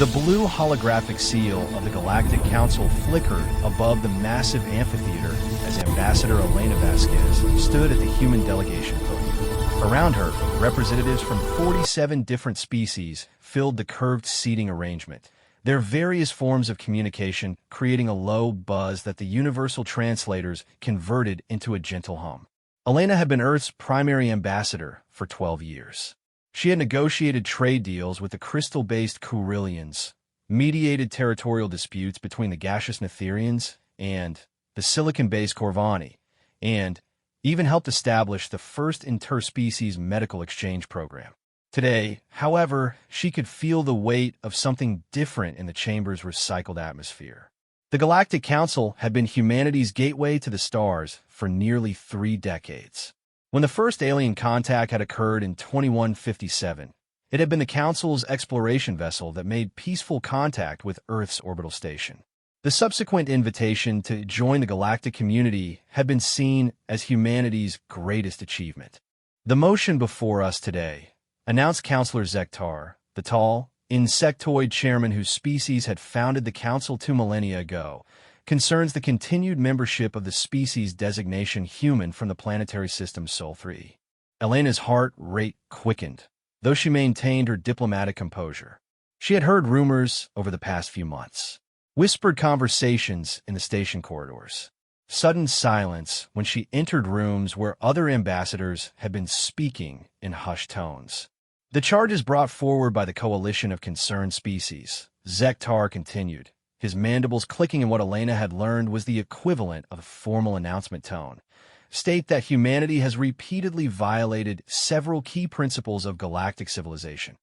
The blue holographic seal of the Galactic Council flickered above the massive amphitheater as Ambassador Elena Vasquez stood at the human delegation podium. Around her, representatives from 47 different species filled the curved seating arrangement, their various forms of communication creating a low buzz that the universal translators converted into a gentle hum. Elena had been Earth's primary ambassador for 12 years. She had negotiated trade deals with the crystal-based Kurillians, mediated territorial disputes between the gaseous Netherians and the silicon-based Corvani, and even helped establish the first interspecies medical exchange program. Today, however, she could feel the weight of something different in the chamber's recycled atmosphere. The Galactic Council had been humanity's gateway to the stars for nearly 3 decades. When the first alien contact had occurred in 2157, it had been the Council's exploration vessel that made peaceful contact with Earth's orbital station. The subsequent invitation to join the galactic community had been seen as humanity's greatest achievement. The motion before us today, announced Councillor Zektar, the tall, insectoid chairman whose species had founded the Council 2 millennia ago, concerns the continued membership of the species designation human from the planetary system Sol 3. Elena's heart rate quickened, though she maintained her diplomatic composure. She had heard rumors over the past few months, whispered conversations in the station corridors, sudden silence when she entered rooms where other ambassadors had been speaking in hushed tones. The charges brought forward by the coalition of concerned species, Zektar continued, his mandibles clicking in what Elena had learned was the equivalent of a formal announcement tone, state that humanity has repeatedly violated several key principles of galactic civilization.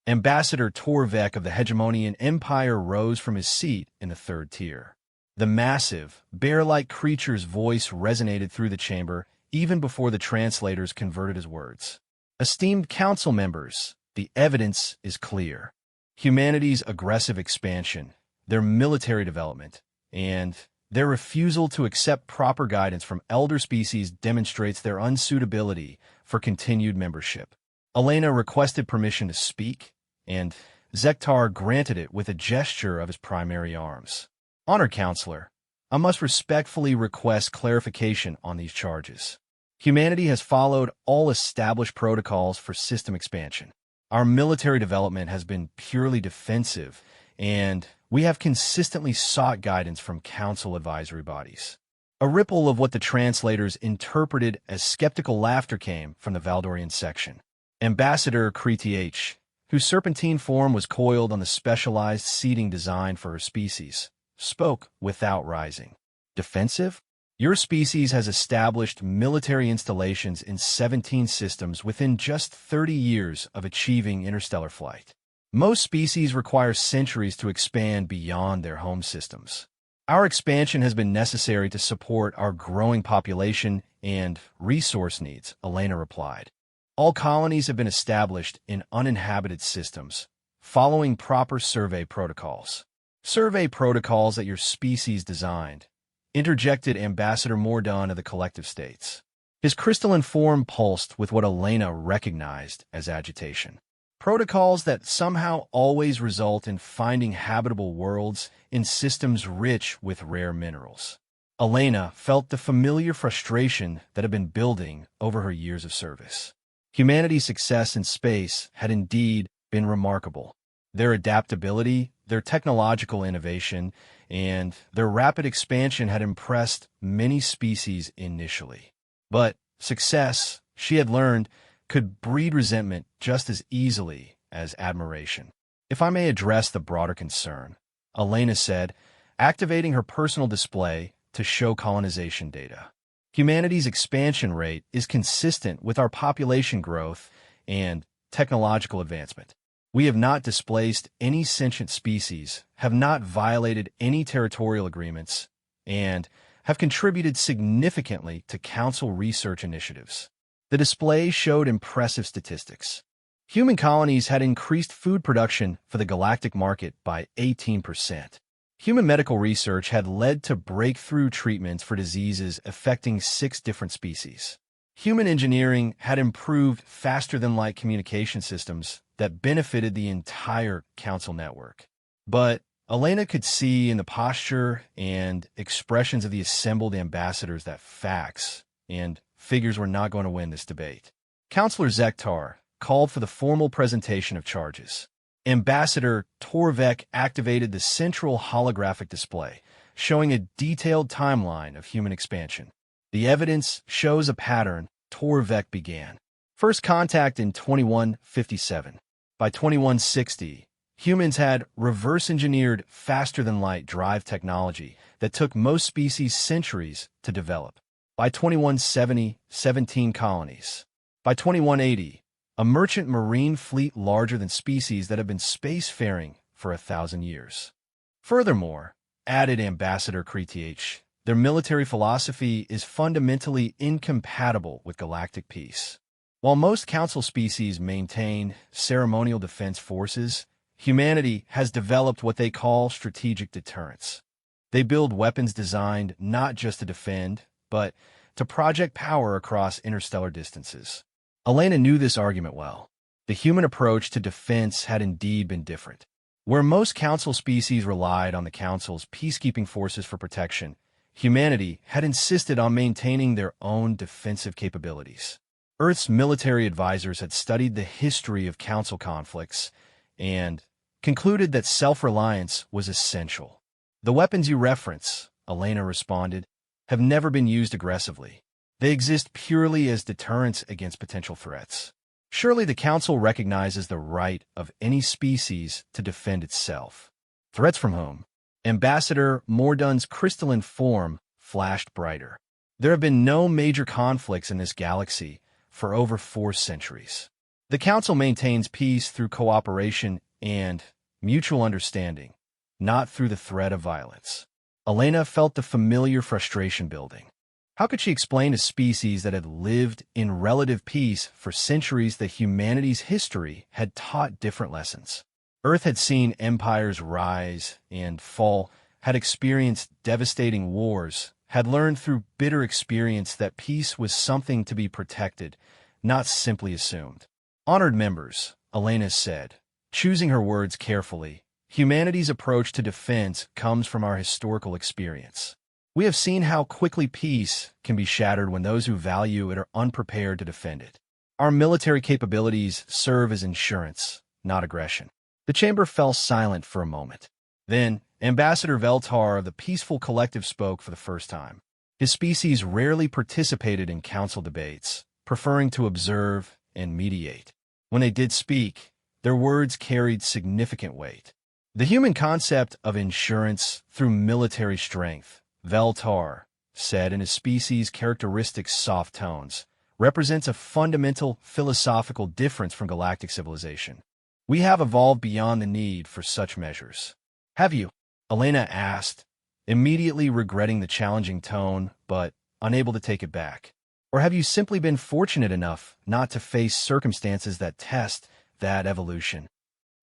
Ambassador Torvek of the Hegemonian Empire rose from his seat in the third tier. The massive, bear-like creature's voice resonated through the chamber even before the translators converted his words. Esteemed council members, the evidence is clear. Humanity's aggressive expansion, their military development, and their refusal to accept proper guidance from elder species demonstrates their unsuitability for continued membership. Elena requested permission to speak, and Zektar granted it with a gesture of his primary arms. Honored Counselor, I must respectfully request clarification on these charges. Humanity has followed all established protocols for system expansion. Our military development has been purely defensive, and we have consistently sought guidance from council advisory bodies. A ripple of what the translators interpreted as skeptical laughter came from the Valdorian section. Ambassador Kreth, whose serpentine form was coiled on the specialized seating designed for her species, spoke without rising. Defensive? Your species has established military installations in 17 systems within just 30 years of achieving interstellar flight. Most species require centuries to expand beyond their home systems. Our expansion has been necessary to support our growing population and resource needs, Elena replied. All colonies have been established in uninhabited systems, following proper survey protocols. Survey protocols that your species designed, interjected Ambassador Mordon of the Collective States. His crystalline form pulsed with what Elena recognized as agitation. Protocols that somehow always result in finding habitable worlds in systems rich with rare minerals. Elena felt the familiar frustration that had been building over her years of service. Humanity's success in space had indeed been remarkable. Their adaptability, their technological innovation, and their rapid expansion had impressed many species initially. But success, she had learned, could breed resentment just as easily as admiration. If I may address the broader concern, Elena said, activating her personal display to show colonization data. Humanity's expansion rate is consistent with our population growth and technological advancement. We have not displaced any sentient species, have not violated any territorial agreements, and have contributed significantly to Council research initiatives. The display showed impressive statistics. Human colonies had increased food production for the galactic market by 18%. Human medical research had led to breakthrough treatments for diseases affecting 6 different species. Human engineering had improved faster-than-light communication systems that benefited the entire Council network. But Elena could see in the posture and expressions of the assembled ambassadors that facts and figures were not going to win this debate. Counselor Zektar called for the formal presentation of charges. Ambassador Torvek activated the central holographic display, showing a detailed timeline of human expansion. The evidence shows a pattern. Torvek began. First contact in 2157. By 2160, humans had reverse-engineered faster-than-light drive technology that took most species centuries to develop. By 2170, 17 colonies. By 2180, a merchant marine fleet larger than species that have been spacefaring for 1,000 years. Furthermore, added Ambassador Kritiach, their military philosophy is fundamentally incompatible with galactic peace. While most council species maintain ceremonial defense forces, humanity has developed what they call strategic deterrence. They build weapons designed not just to defend, but to project power across interstellar distances. Elena knew this argument well. The human approach to defense had indeed been different. Where most council species relied on the council's peacekeeping forces for protection, humanity had insisted on maintaining their own defensive capabilities. Earth's military advisors had studied the history of council conflicts and concluded that self-reliance was essential. The weapons you reference, Elena responded, have never been used aggressively. They exist purely as deterrents against potential threats. Surely the Council recognizes the right of any species to defend itself. Threats from whom? Ambassador Mordun's crystalline form flashed brighter. There have been no major conflicts in this galaxy for over 4 centuries. The Council maintains peace through cooperation and mutual understanding, not through the threat of violence. Elena felt the familiar frustration building. How could she explain to species that had lived in relative peace for centuries that humanity's history had taught different lessons? Earth had seen empires rise and fall, had experienced devastating wars, had learned through bitter experience that peace was something to be protected, not simply assumed. Honored members, Elena said, choosing her words carefully, humanity's approach to defense comes from our historical experience. We have seen how quickly peace can be shattered when those who value it are unprepared to defend it. Our military capabilities serve as insurance, not aggression. The chamber fell silent for a moment. Then, Ambassador Veltar of the Peaceful Collective spoke for the first time. His species rarely participated in council debates, preferring to observe and mediate. When they did speak, their words carried significant weight. The human concept of insurance through military strength, Veltar said in his species' characteristic soft tones, represents a fundamental philosophical difference from galactic civilization. We have evolved beyond the need for such measures. Have you? Elena asked, immediately regretting the challenging tone, but unable to take it back. Or have you simply been fortunate enough not to face circumstances that test that evolution?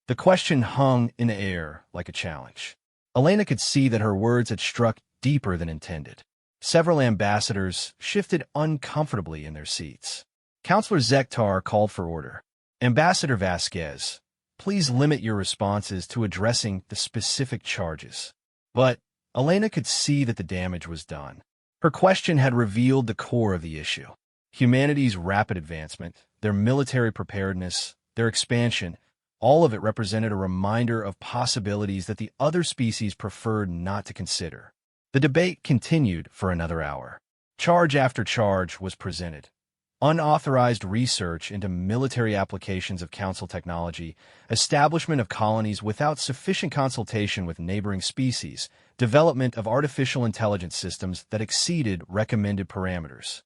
The question hung in the air like a challenge. Elena could see that her words had struck deeper than intended. Several ambassadors shifted uncomfortably in their seats. Counselor Zektar called for order. Ambassador Vasquez, please limit your responses to addressing the specific charges. But Elena could see that the damage was done. Her question had revealed the core of the issue. Humanity's rapid advancement, their military preparedness, their expansion, all of it represented a reminder of possibilities that the other species preferred not to consider. The debate continued for another hour. Charge after charge was presented. Unauthorized research into military applications of council technology, establishment of colonies without sufficient consultation with neighboring species, development of artificial intelligence systems that exceeded recommended parameters.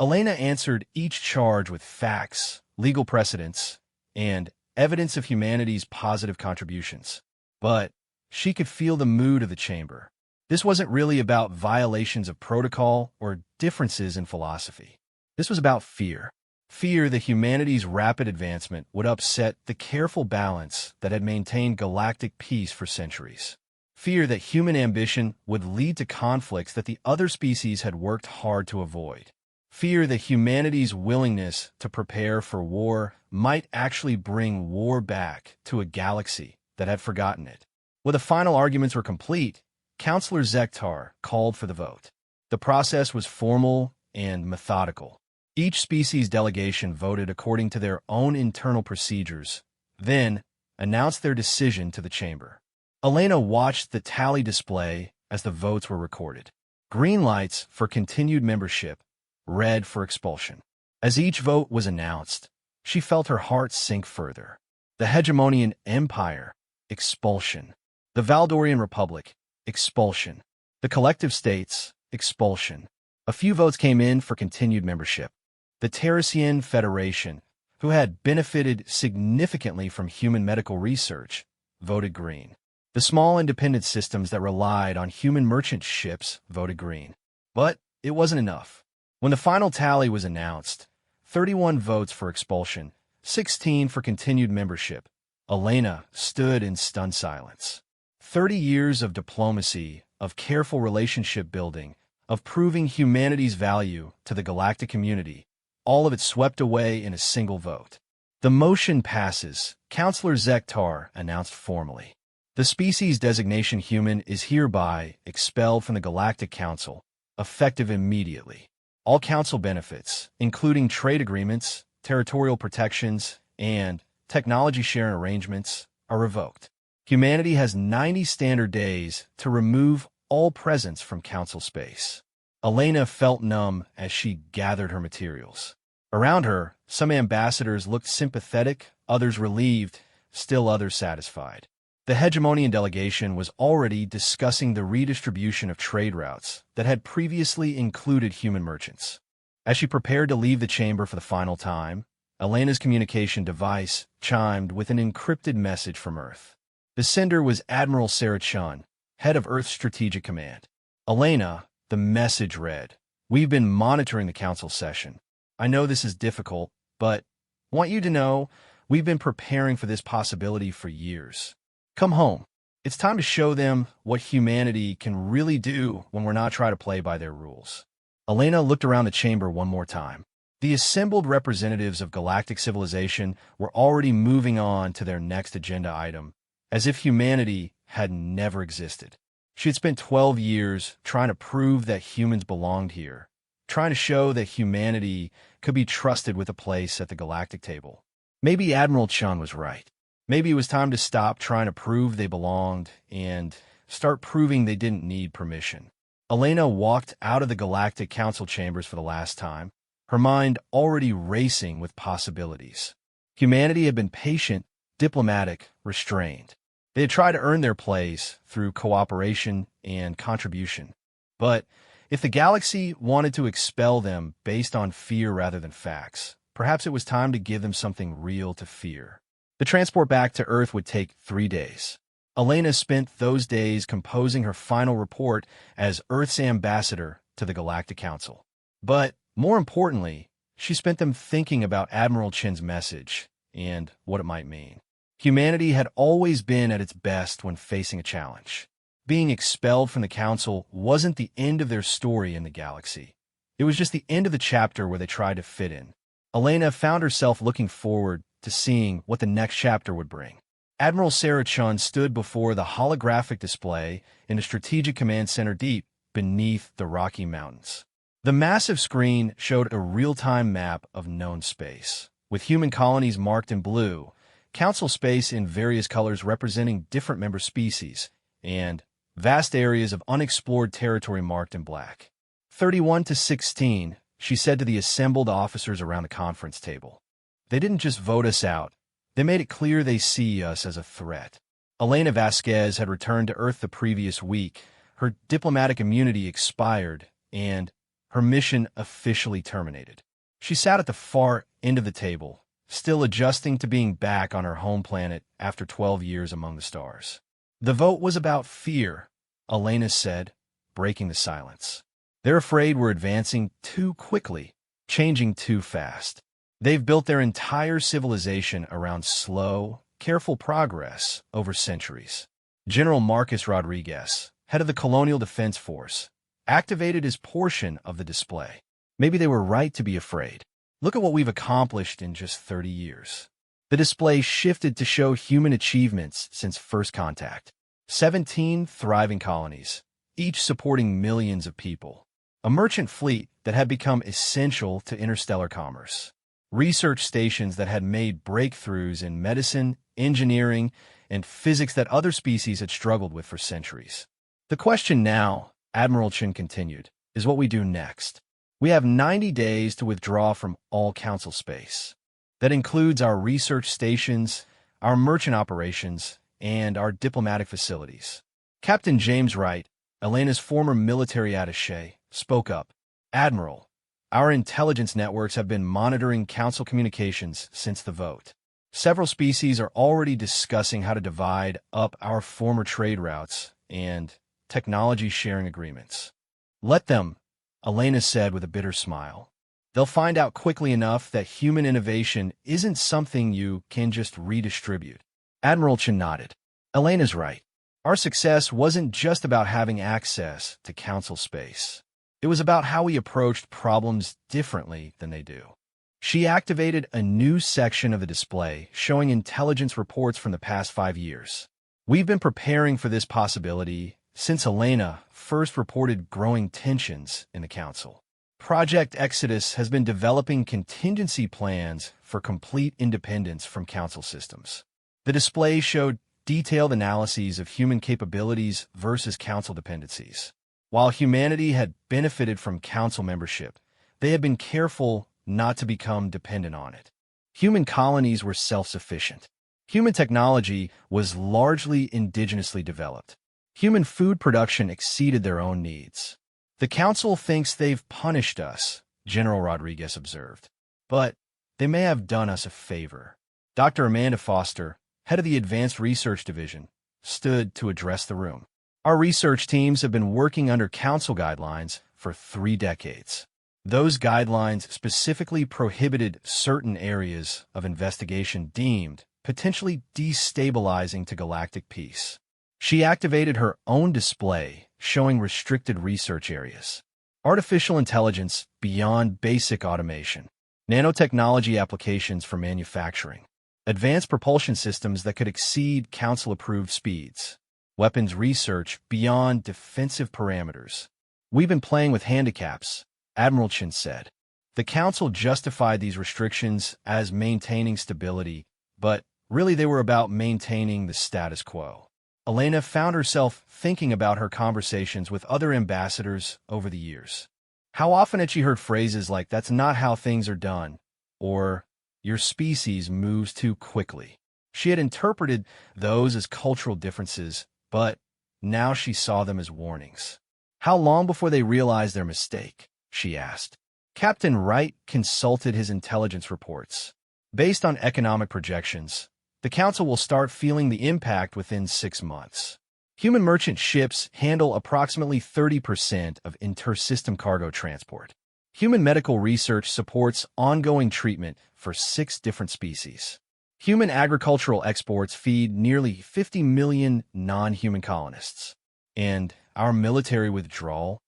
Elena answered each charge with facts, legal precedents, and evidence of humanity's positive contributions. But she could feel the mood of the chamber. This wasn't really about violations of protocol or differences in philosophy. This was about fear. Fear that humanity's rapid advancement would upset the careful balance that had maintained galactic peace for centuries. Fear that human ambition would lead to conflicts that the other species had worked hard to avoid. Fear that humanity's willingness to prepare for war might actually bring war back to a galaxy that had forgotten it. When the final arguments were complete, Counselor Zektar called for the vote. The process was formal and methodical. Each species delegation voted according to their own internal procedures, then announced their decision to the chamber. Elena watched the tally display as the votes were recorded. Green lights for continued membership, red for expulsion. As each vote was announced, she felt her heart sink further. The Hegemonian Empire, expulsion. The Valdorian Republic, expulsion. The Collective States, expulsion. A few votes came in for continued membership. The Terracian Federation, who had benefited significantly from human medical research, voted green. The small independent systems that relied on human merchant ships voted green. But it wasn't enough. When the final tally was announced, 31 votes for expulsion, 16 for continued membership. Elena stood in stunned silence. 30 years of diplomacy, of careful relationship building, of proving humanity's value to the galactic community, all of it swept away in a single vote. The motion passes, Counselor Zektar announced formally. The species designation human is hereby expelled from the Galactic Council, effective immediately. All council benefits, including trade agreements, territorial protections, and technology sharing arrangements, are revoked. Humanity has 90 standard days to remove all presence from council space. Elena felt numb as she gathered her materials. Around her, some ambassadors looked sympathetic, others relieved, still others satisfied. The Hegemonian delegation was already discussing the redistribution of trade routes that had previously included human merchants. As she prepared to leave the chamber for the final time, Elena's communication device chimed with an encrypted message from Earth. The sender was Admiral Sarah Chun, head of Earth's Strategic Command. Elena, the message read, "We've been monitoring the council session. I know this is difficult, but want you to know we've been preparing for this possibility for years. Come home. It's time to show them what humanity can really do when we're not trying to play by their rules." Elena looked around the chamber one more time. The assembled representatives of galactic civilization were already moving on to their next agenda item, as if humanity had never existed. She had spent 12 years trying to prove that humans belonged here, trying to show that humanity could be trusted with a place at the galactic table. Maybe Admiral Chun was right. Maybe it was time to stop trying to prove they belonged and start proving they didn't need permission. Elena walked out of the Galactic Council chambers for the last time, her mind already racing with possibilities. Humanity had been patient, diplomatic, restrained. They had tried to earn their place through cooperation and contribution. But if the galaxy wanted to expel them based on fear rather than facts, perhaps it was time to give them something real to fear. The transport back to Earth would take 3 days. Elena spent those days composing her final report as Earth's ambassador to the Galactic Council. But more importantly, she spent them thinking about Admiral Chin's message and what it might mean. Humanity had always been at its best when facing a challenge. Being expelled from the Council wasn't the end of their story in the galaxy. It was just the end of the chapter where they tried to fit in. Elena found herself looking forward to seeing what the next chapter would bring. Admiral Sarah Chun stood before the holographic display in the Strategic Command Center deep beneath the Rocky Mountains. The massive screen showed a real-time map of known space, with human colonies marked in blue, council space in various colors representing different member species, and vast areas of unexplored territory marked in black. 31 to 16, she said to the assembled officers around the conference table. They didn't just vote us out. They made it clear they see us as a threat. Elena Vasquez had returned to Earth the previous week. Her diplomatic immunity expired, and her mission officially terminated. She sat at the far end of the table, still adjusting to being back on her home planet after 12 years among the stars. The vote was about fear, Elena said, breaking the silence. They're afraid we're advancing too quickly, changing too fast. They've built their entire civilization around slow, careful progress over centuries. General Marcus Rodriguez, head of the Colonial Defense Force, activated his portion of the display. Maybe they were right to be afraid. Look at what we've accomplished in just 30 years. The display shifted to show human achievements since first contact. 17 thriving colonies, each supporting millions of people. A merchant fleet that had become essential to interstellar commerce. Research stations that had made breakthroughs in medicine, engineering, and physics that other species had struggled with for centuries. The question now, Admiral Chen continued, is what we do next. We have 90 days to withdraw from all Council space. That includes our research stations, our merchant operations, and our diplomatic facilities. Captain James Wright, Elena's former military attaché, spoke up. Admiral, our intelligence networks have been monitoring Council communications since the vote. Several species are already discussing how to divide up our former trade routes and technology sharing agreements. Let them, Elena said with a bitter smile. They'll find out quickly enough that human innovation isn't something you can just redistribute. Admiral Chen nodded. Elena's right. Our success wasn't just about having access to Council space. It was about how we approached problems differently than they do. She activated a new section of the display showing intelligence reports from the past 5 years. We've been preparing for this possibility since Elena first reported growing tensions in the Council. Project Exodus has been developing contingency plans for complete independence from Council systems. The display showed detailed analyses of human capabilities versus Council dependencies. While humanity had benefited from Council membership, they had been careful not to become dependent on it. Human colonies were self-sufficient. Human technology was largely indigenously developed. Human food production exceeded their own needs. The Council thinks they've punished us, General Rodriguez observed. But they may have done us a favor. Dr. Amanda Foster, head of the Advanced Research Division, stood to address the room. Our research teams have been working under Council guidelines for 3 decades. Those guidelines specifically prohibited certain areas of investigation deemed potentially destabilizing to galactic peace. She activated her own display showing restricted research areas. Artificial intelligence beyond basic automation. Nanotechnology applications for manufacturing. Advanced propulsion systems that could exceed Council-approved speeds. Weapons research beyond defensive parameters. We've been playing with handicaps, Admiral Chen said. The Council justified these restrictions as maintaining stability, but really they were about maintaining the status quo. Elena found herself thinking about her conversations with other ambassadors over the years. How often had she heard phrases like, "That's not how things are done," or "Your species moves too quickly"? She had interpreted those as cultural differences, but now she saw them as warnings. How long before they realized their mistake? She asked. Captain Wright consulted his intelligence reports. Based on economic projections, the Council will start feeling the impact within 6 months. Human merchant ships handle approximately 30% of inter-system cargo transport. Human medical research supports ongoing treatment for 6 different species. Human agricultural exports feed nearly 50 million non-human colonists. And our military withdrawal?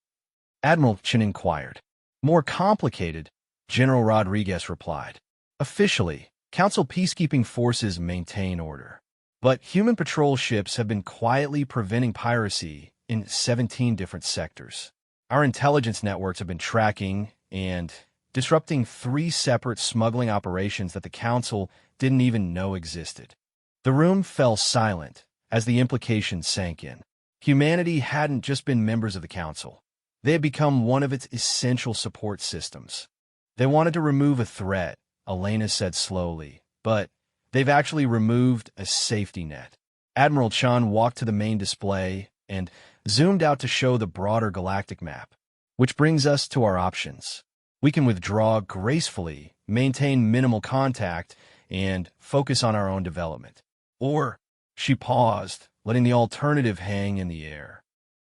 Admiral Chen inquired. More complicated, General Rodriguez replied. Officially, Council peacekeeping forces maintain order. But human patrol ships have been quietly preventing piracy in 17 different sectors. Our intelligence networks have been tracking and disrupting 3 separate smuggling operations that the Council didn't even know existed. The room fell silent as the implications sank in. Humanity hadn't just been members of the Council. They had become one of its essential support systems. They wanted to remove a threat, Elena said slowly, but they've actually removed a safety net. Admiral Chan walked to the main display and zoomed out to show the broader galactic map. Which brings us to our options. We can withdraw gracefully, maintain minimal contact, and focus on our own development. Or, she paused, letting the alternative hang in the air.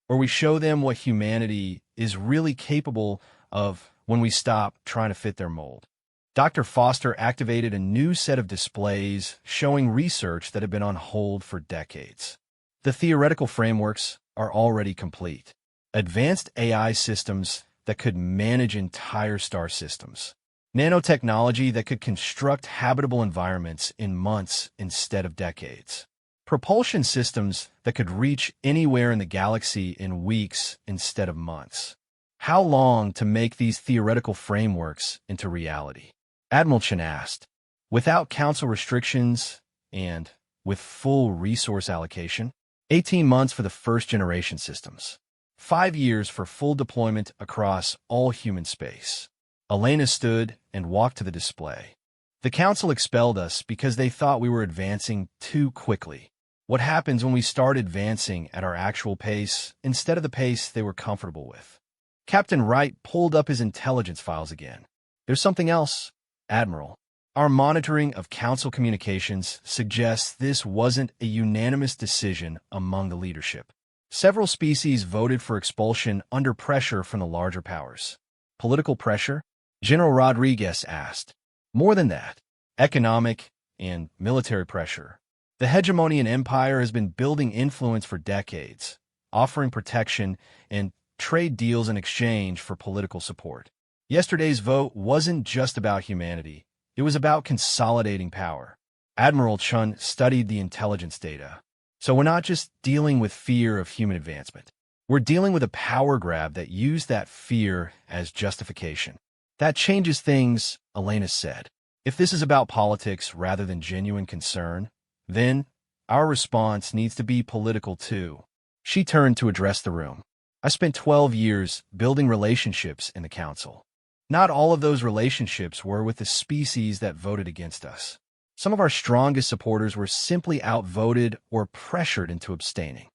Or we show them what humanity is really capable of when we stop trying to fit their mold. Dr. Foster activated a new set of displays showing research that had been on hold for decades. The theoretical frameworks are already complete. Advanced AI systems that could manage entire star systems. Nanotechnology that could construct habitable environments in months instead of decades. propulsion systems that could reach anywhere in the galaxy in weeks instead of months. How long to make these theoretical frameworks into reality? Admiral Chen asked. Without council restrictions and with full resource allocation? 18 months for the first-generation systems. 5 years for full deployment across all human space. Elena stood and walked to the display. The council expelled us because they thought we were advancing too quickly. What happens when we start advancing at our actual pace instead of the pace they were comfortable with? Captain Wright pulled up his intelligence files again. There's something else, Admiral. Our monitoring of council communications suggests this wasn't a unanimous decision among the leadership. Several species voted for expulsion under pressure from the larger powers. Political pressure? General Rodriguez asked. More than that, economic and military pressure. The hegemonian empire has been building influence for decades, offering protection and trade deals in exchange for political support. Yesterday's vote wasn't just about humanity. It was about consolidating power. Admiral Chun studied the intelligence data. So we're not just dealing with fear of human advancement. We're dealing with a power grab that used that fear as justification. That changes things, Elena said. If this is about politics rather than genuine concern, then our response needs to be political too. She turned to address the room. I spent 12 years building relationships in the council. Not all of those relationships were with the species that voted against us. Some of our strongest supporters were simply outvoted or pressured into abstaining.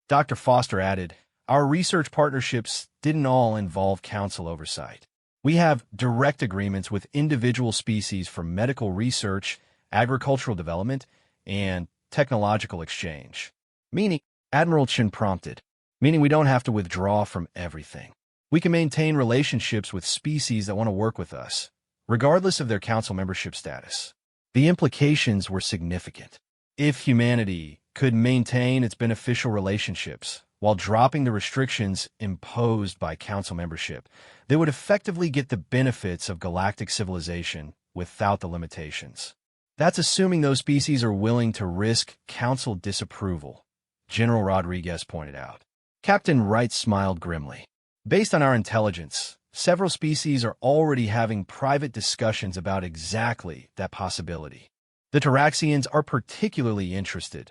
Dr. Foster added, our research partnerships didn't all involve council oversight. We have direct agreements with individual species for medical research, agricultural development, and technological exchange. Meaning, Admiral Chen prompted, meaning we don't have to withdraw from everything. We can maintain relationships with species that want to work with us, regardless of their council membership status. The implications were significant. If humanity could maintain its beneficial relationships while dropping the restrictions imposed by council membership, they would effectively get the benefits of galactic civilization without the limitations. That's assuming those species are willing to risk council disapproval, General Rodriguez pointed out. Captain Wright smiled grimly. Based on our intelligence, several species are already having private discussions about exactly that possibility. The Taraxians are particularly interested.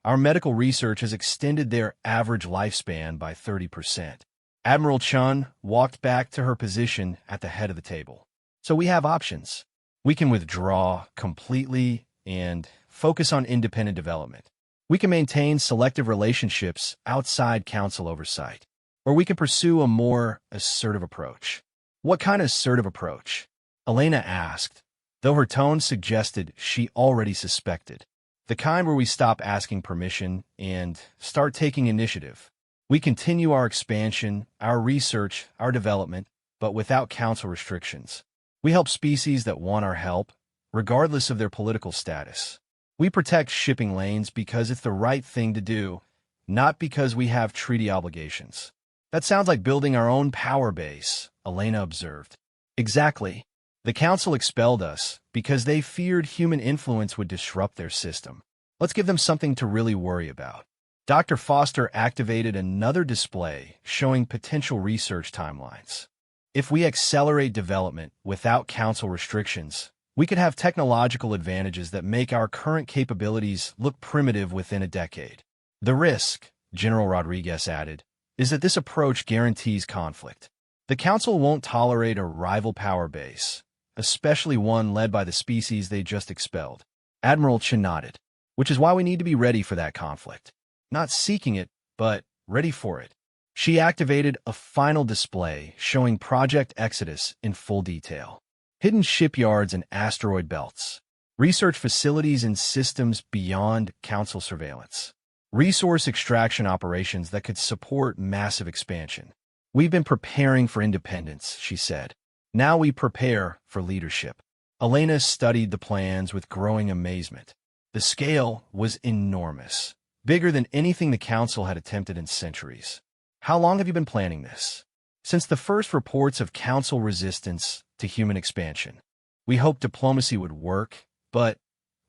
Our medical research has extended their average lifespan by 30%. Admiral Chun walked back to her position at the head of the table. So we have options. We can withdraw completely and focus on independent development. We can maintain selective relationships outside council oversight. Or we can pursue a more assertive approach. What kind of assertive approach? Elena asked, though her tone suggested she already suspected. The kind where we stop asking permission and start taking initiative. We continue our expansion, our research, our development, but without council restrictions. We help species that want our help, regardless of their political status. We protect shipping lanes because it's the right thing to do, not because we have treaty obligations. That sounds like building our own power base, Elena observed. Exactly. The council expelled us because they feared human influence would disrupt their system. Let's give them something to really worry about. Dr. Foster activated another display showing potential research timelines. If we accelerate development without council restrictions, we could have technological advantages that make our current capabilities look primitive within a decade. The risk, General Rodriguez added, is that this approach guarantees conflict. The Council won't tolerate a rival power base, especially one led by the species they just expelled. Admiral Chen nodded, which is why we need to be ready for that conflict. Not seeking it, but ready for it. She activated a final display showing Project Exodus in full detail. Hidden shipyards and asteroid belts. Research facilities and systems beyond Council surveillance. Resource extraction operations that could support massive expansion. We've been preparing for independence, she said. Now we prepare for leadership. Elena studied the plans with growing amazement. The scale was enormous, bigger than anything the Council had attempted in centuries. How long have you been planning this? Since the first reports of Council resistance to human expansion. We hoped diplomacy would work, but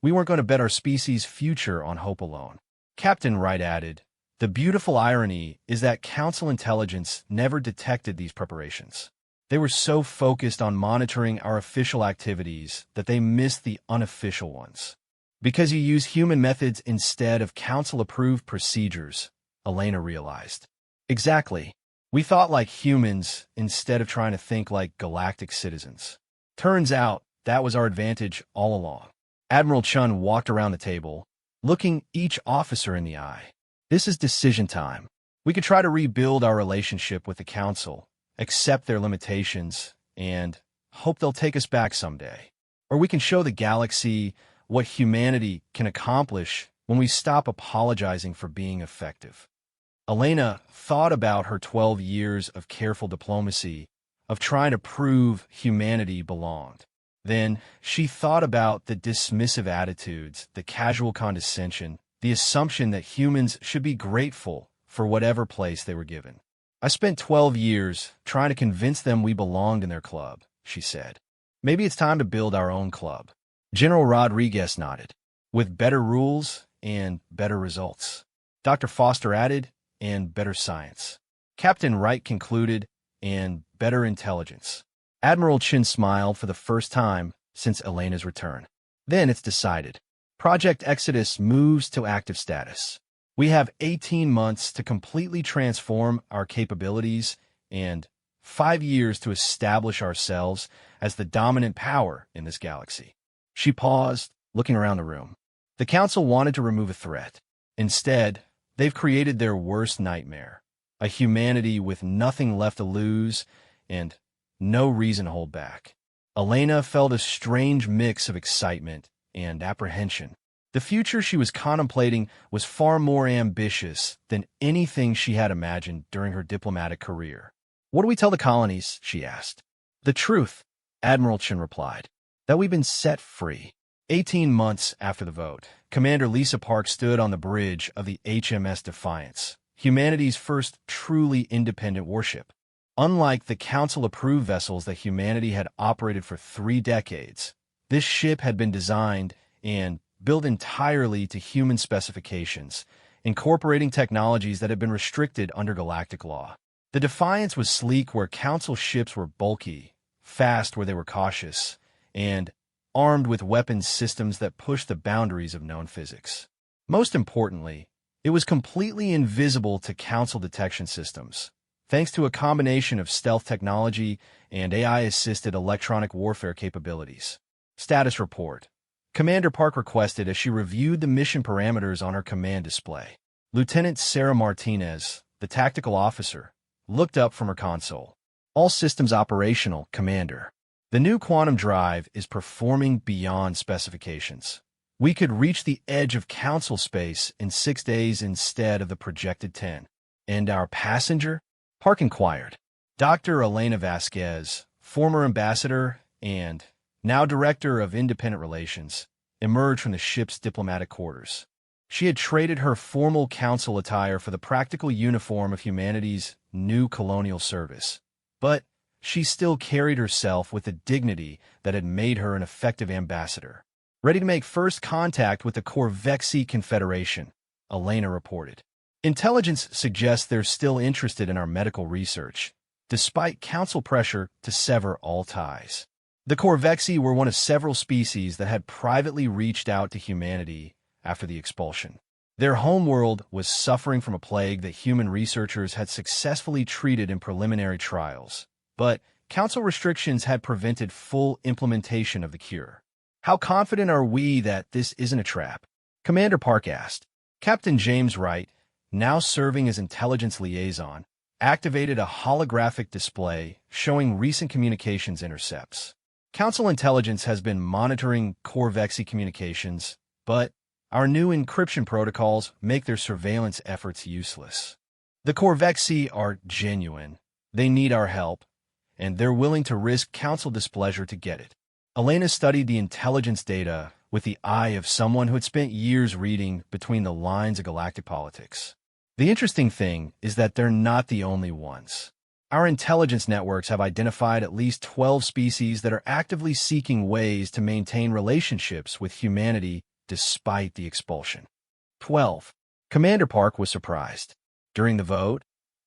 we weren't going to bet our species' future on hope alone. Captain Wright added, "The beautiful irony is that Council intelligence never detected these preparations. They were so focused on monitoring our official activities that they missed the unofficial ones. Because you use human methods instead of Council-approved procedures," Elena realized. "Exactly. We thought like humans instead of trying to think like galactic citizens. Turns out that was our advantage all along." Admiral Chun walked around the table, looking each officer in the eye. "This is decision time. We could try to rebuild our relationship with the Council, accept their limitations, and hope they'll take us back someday. Or we can show the galaxy what humanity can accomplish when we stop apologizing for being effective." Elena thought about her 12 years of careful diplomacy, of trying to prove humanity belonged. Then she thought about the dismissive attitudes, the casual condescension, the assumption that humans should be grateful for whatever place they were given. "I spent 12 years trying to convince them we belonged in their club," she said. "Maybe it's time to build our own club." General Rodriguez nodded. "With better rules and better results." Dr. Foster added, "And better science." Captain Wright concluded, "And better intelligence." Admiral Chin smiled for the first time since Elena's return. "Then it's decided. Project Exodus moves to active status. We have 18 months to completely transform our capabilities and 5 years to establish ourselves as the dominant power in this galaxy." She paused, looking around the room. The Council wanted to remove a threat. Instead, they've created their worst nightmare, a humanity with nothing left to lose and no reason to hold back. Elena felt a strange mix of excitement and apprehension. The future she was contemplating was far more ambitious than anything she had imagined during her diplomatic career. "What do we tell the colonies?" she asked. "The truth," Admiral Chin replied, "that we've been set free." 18 months after the vote, Commander Lisa Park stood on the bridge of the HMS Defiance, humanity's first truly independent warship. Unlike the Council-approved vessels that humanity had operated for 3 decades, this ship had been designed and built entirely to human specifications, incorporating technologies that had been restricted under galactic law. The Defiance was sleek where Council ships were bulky, fast where they were cautious, and armed with weapons systems that pushed the boundaries of known physics. Most importantly, it was completely invisible to Council detection systems, thanks to a combination of stealth technology and AI-assisted electronic warfare capabilities. Status report. Commander Park requested as she reviewed the mission parameters on her command display. Lieutenant Sarah Martinez, the tactical officer, looked up from her console. "All systems operational, Commander. The new quantum drive is performing beyond specifications. We could reach the edge of Council space in 6 days instead of the projected 10. And our passenger?" Park inquired. Dr. Elena Vasquez, former ambassador and now director of independent relations, emerged from the ship's diplomatic quarters. She had traded her formal Council attire for the practical uniform of humanity's new colonial service. But she still carried herself with the dignity that had made her an effective ambassador. "Ready to make first contact with the Corvexi Confederation," Elena reported. "Intelligence suggests they're still interested in our medical research, despite Council pressure to sever all ties." The Corvexi were one of several species that had privately reached out to humanity after the expulsion. Their homeworld was suffering from a plague that human researchers had successfully treated in preliminary trials, but Council restrictions had prevented full implementation of the cure. "How confident are we that this isn't a trap?" Commander Park asked. Captain James Wright, now serving as intelligence liaison, activated a holographic display showing recent communications intercepts. Council intelligence has been monitoring Corvexi communications, but our new encryption protocols make their surveillance efforts useless. The Corvexi are genuine. They need our help, and they're willing to risk Council displeasure to get it. Elena studied the intelligence data with the eye of someone who had spent years reading between the lines of galactic politics. The interesting thing is that they're not the only ones. Our intelligence networks have identified at least 12 species that are actively seeking ways to maintain relationships with humanity despite the expulsion. 12. Commander Park was surprised. During the vote,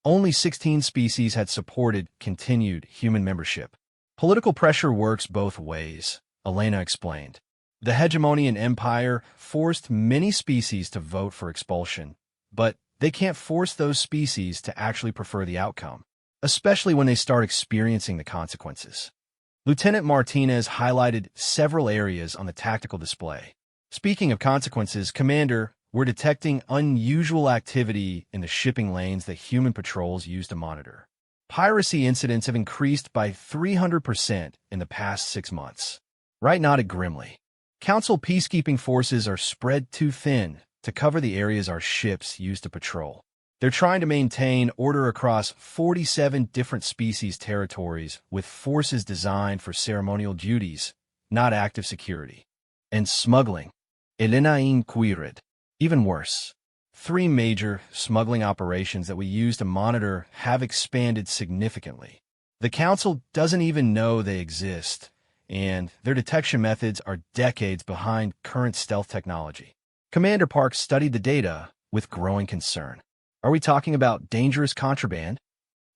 only 16 species had supported continued human membership. Political pressure works both ways, Elena explained. The hegemony and empire forced many species to vote for expulsion, but they can't force those species to actually prefer the outcome, especially when they start experiencing the consequences. Lieutenant Martinez highlighted several areas on the tactical display. Speaking of consequences, Commander, we're detecting unusual activity in the shipping lanes that human patrols use to monitor. Piracy incidents have increased by 300% in the past 6 months. Wright nodded grimly. Council peacekeeping forces are spread too thin to cover the areas our ships use to patrol. They're trying to maintain order across 47 different species territories with forces designed for ceremonial duties, not active security. And smuggling. Elena inquired. Even worse. 3 major smuggling operations that we use to monitor have expanded significantly. The Council doesn't even know they exist, and their detection methods are decades behind current stealth technology. Commander Park studied the data with growing concern. Are we talking about dangerous contraband?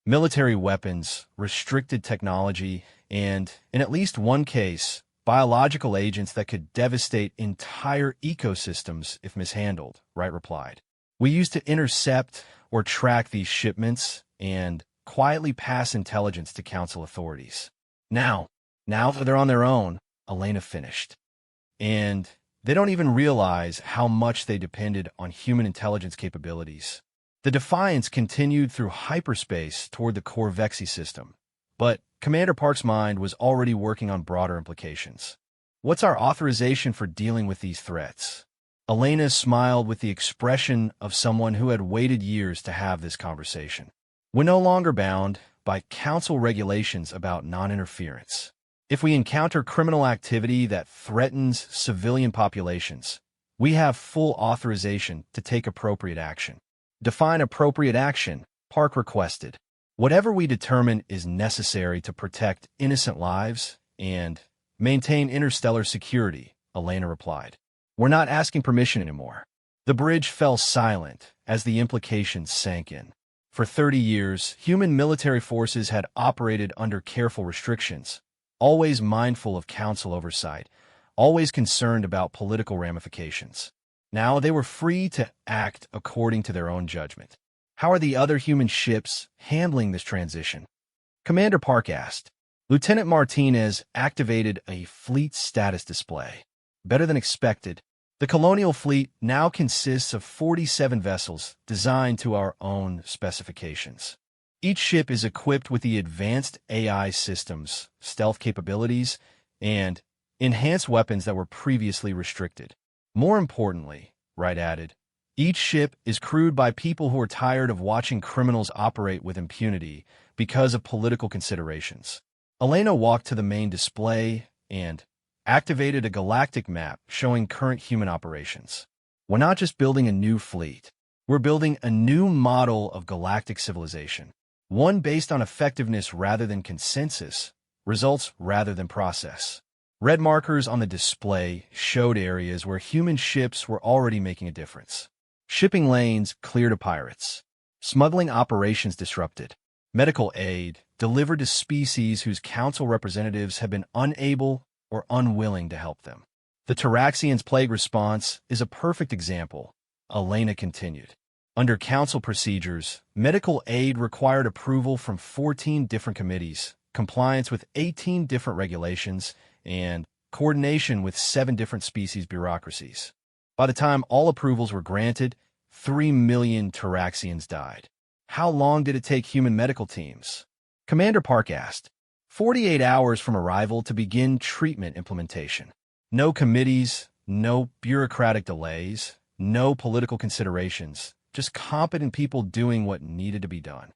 Military weapons, restricted technology, and, in at least one case, biological agents that could devastate entire ecosystems if mishandled, Wright replied. We used to intercept or track these shipments and quietly pass intelligence to Council authorities. Now they're on their own, Elena finished. And they don't even realize how much they depended on human intelligence capabilities. The Defiance continued through hyperspace toward the Corvexy system, but Commander Park's mind was already working on broader implications. What's our authorization for dealing with these threats? Elena smiled with the expression of someone who had waited years to have this conversation. We're no longer bound by Council regulations about non-interference. If we encounter criminal activity that threatens civilian populations, we have full authorization to take appropriate action. Define appropriate action, Park requested. Whatever we determine is necessary to protect innocent lives and maintain interstellar security, Elena replied. We're not asking permission anymore. The bridge fell silent as the implications sank in. For 30 years, human military forces had operated under careful restrictions, always mindful of Council oversight, always concerned about political ramifications. Now they were free to act according to their own judgment. How are the other human ships handling this transition? Commander Park asked. Lieutenant Martinez activated a fleet status display. Better than expected, the colonial fleet now consists of 47 vessels designed to our own specifications. Each ship is equipped with the advanced AI systems, stealth capabilities, and enhanced weapons that were previously restricted. More importantly, Wright added, each ship is crewed by people who are tired of watching criminals operate with impunity because of political considerations. Elena walked to the main display and activated a galactic map showing current human operations. We're not just building a new fleet. We're building a new model of galactic civilization, one based on effectiveness rather than consensus, results rather than process. Red markers on the display showed areas where human ships were already making a difference. Shipping lanes cleared of pirates. Smuggling operations disrupted. Medical aid delivered to species whose Council representatives have been unable or unwilling to help them. The Taraxians' plague response is a perfect example, Elena continued. Under Council procedures, medical aid required approval from 14 different committees, compliance with 18 different regulations, and coordination with 7 different species bureaucracies. By the time all approvals were granted, 3 million Taraxians died. How long did it take human medical teams? Commander Park asked. 48 hours from arrival to begin treatment implementation. No committees, no bureaucratic delays, no political considerations, just competent people doing what needed to be done.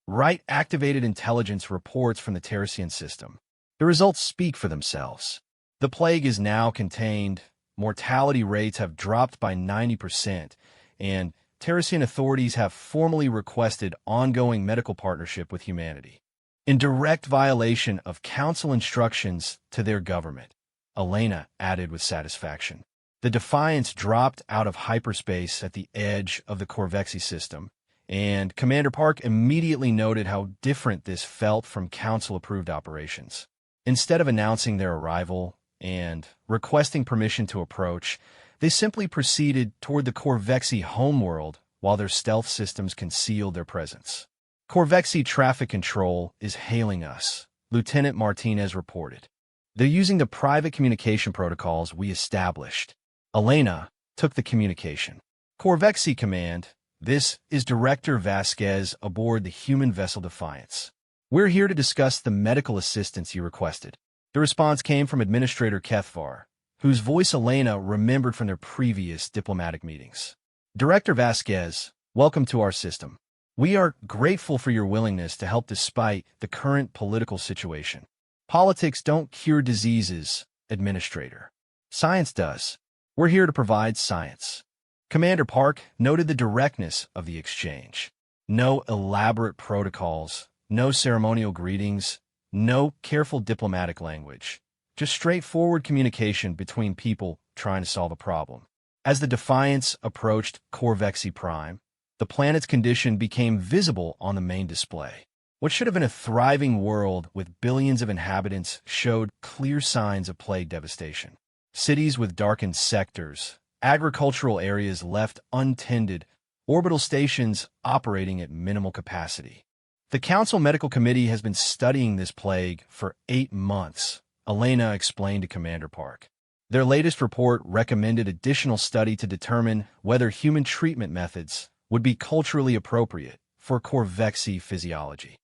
Wright activated intelligence reports from the Terracian system. The results speak for themselves. The plague is now contained, mortality rates have dropped by 90%, and Terracian authorities have formally requested ongoing medical partnership with humanity. In direct violation of Council instructions to their government, Elena added with satisfaction. The Defiance dropped out of hyperspace at the edge of the Corvexy system, and Commander Park immediately noted how different this felt from Council-approved operations. Instead of announcing their arrival and requesting permission to approach, they simply proceeded toward the Corvexy homeworld while their stealth systems concealed their presence. Corvexy Traffic Control is hailing us, Lieutenant Martinez reported. They're using the private communication protocols we established. Elena took the communication. Corvexy Command, this is Director Vasquez aboard the human vessel Defiance. We're here to discuss the medical assistance you requested. The response came from Administrator Kethvar, whose voice Elena remembered from their previous diplomatic meetings. Director Vasquez, welcome to our system. We are grateful for your willingness to help despite the current political situation. Politics don't cure diseases, Administrator. Science does. We're here to provide science. Commander Park noted the directness of the exchange. No elaborate protocols, no ceremonial greetings, no careful diplomatic language. Just straightforward communication between people trying to solve a problem. As the Defiance approached Corvexy Prime, the planet's condition became visible on the main display. What should have been a thriving world with billions of inhabitants showed clear signs of plague devastation. Cities with darkened sectors, agricultural areas left untended, orbital stations operating at minimal capacity. The Council Medical Committee has been studying this plague for 8 months, Elena explained to Commander Park. Their latest report recommended additional study to determine whether human treatment methods would be culturally appropriate for Corvexy physiology.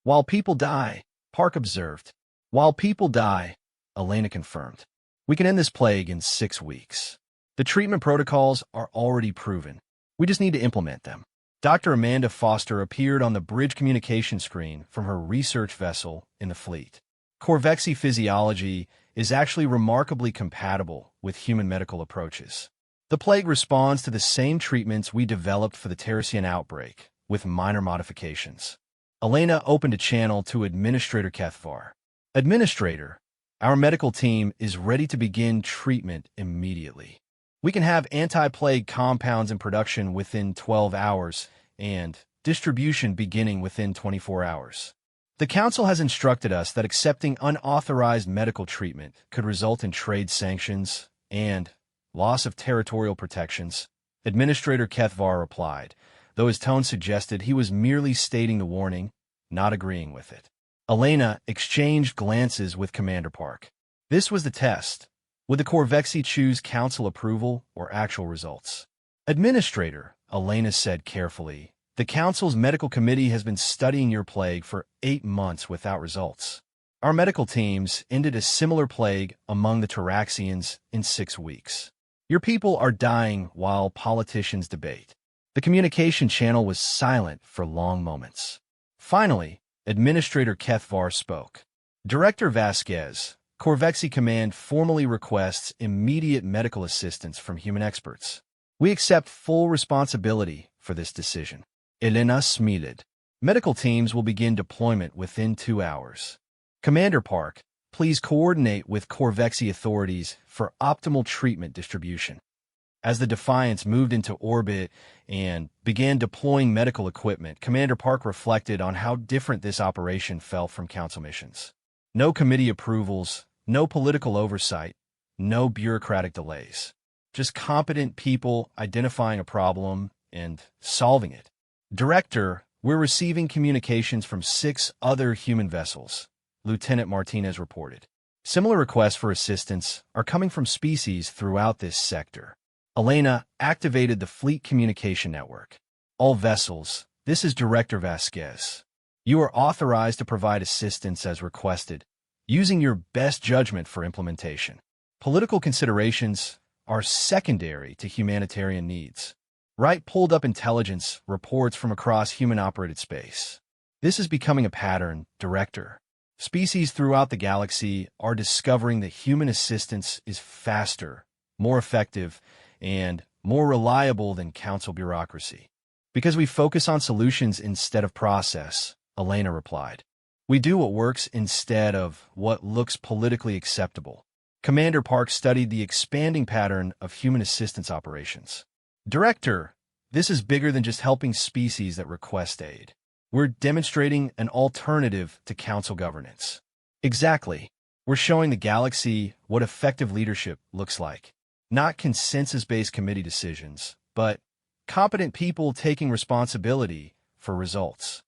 While people die, Park observed. While people die, Elena confirmed. We can end this plague in 6 weeks. The treatment protocols are already proven. We just need to implement them. Dr. Amanda Foster appeared on the bridge communication screen from her research vessel in the fleet. Corvexy physiology is actually remarkably compatible with human medical approaches. The plague responds to the same treatments we developed for the Terracian outbreak, with minor modifications. Elena opened a channel to Administrator Kethvar. Administrator, our medical team is ready to begin treatment immediately. We can have anti-plague compounds in production within 12 hours and distribution beginning within 24 hours. The Council has instructed us that accepting unauthorized medical treatment could result in trade sanctions and loss of territorial protections. Administrator Kethvar replied, though his tone suggested he was merely stating the warning, not agreeing with it. Elena exchanged glances with Commander Park. This was the test. Would the Corvexy choose Council approval or actual results? Administrator, Elena said carefully, the Council's medical committee has been studying your plague for 8 months without results. Our medical teams ended a similar plague among the Taraxians in 6 weeks. Your people are dying while politicians debate. The communication channel was silent for long moments. Finally, Administrator Kethvar spoke. Director Vasquez, Corvexy Command formally requests immediate medical assistance from human experts. We accept full responsibility for this decision. Elena smiled. Medical teams will begin deployment within 2 hours. Commander Park, please coordinate with Corvexy authorities for optimal treatment distribution. As the Defiance moved into orbit and began deploying medical equipment, Commander Park reflected on how different this operation felt from Council missions. No committee approvals, no political oversight, no bureaucratic delays. Just competent people identifying a problem and solving it. Director, we're receiving communications from 6 other human vessels, Lieutenant Martinez reported. Similar requests for assistance are coming from species throughout this sector. Elena activated the fleet communication network. All vessels, this is Director Vasquez. You are authorized to provide assistance as requested, using your best judgment for implementation. Political considerations are secondary to humanitarian needs. Wright pulled up intelligence reports from across human-operated space. This is becoming a pattern, Director. Species throughout the galaxy are discovering that human assistance is faster, more effective, and more reliable than Council bureaucracy. Because we focus on solutions instead of process, Elena replied. We do what works instead of what looks politically acceptable. Commander Park studied the expanding pattern of human assistance operations. Director, this is bigger than just helping species that request aid. We're demonstrating an alternative to council governance. Exactly. We're showing the galaxy what effective leadership looks like. Not consensus-based committee decisions, but competent people taking responsibility for results.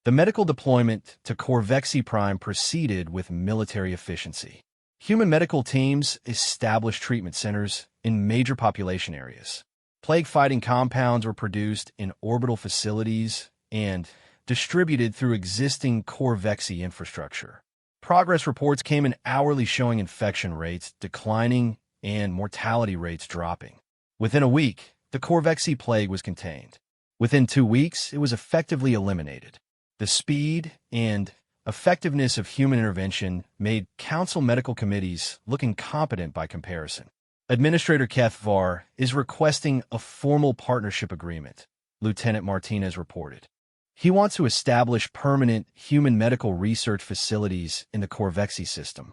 The medical deployment to Corvexy Prime proceeded with military efficiency. Human medical teams established treatment centers in major population areas. Plague-fighting compounds were produced in orbital facilities and distributed through existing Corvexy infrastructure. Progress reports came in hourly showing infection rates declining and mortality rates dropping. Within a week, the Corvexy plague was contained. Within 2 weeks, it was effectively eliminated. The speed and effectiveness of human intervention made council medical committees look incompetent by comparison. Administrator Kethvar is requesting a formal partnership agreement, Lieutenant Martinez reported. He wants to establish permanent human medical research facilities in the Corvexy system.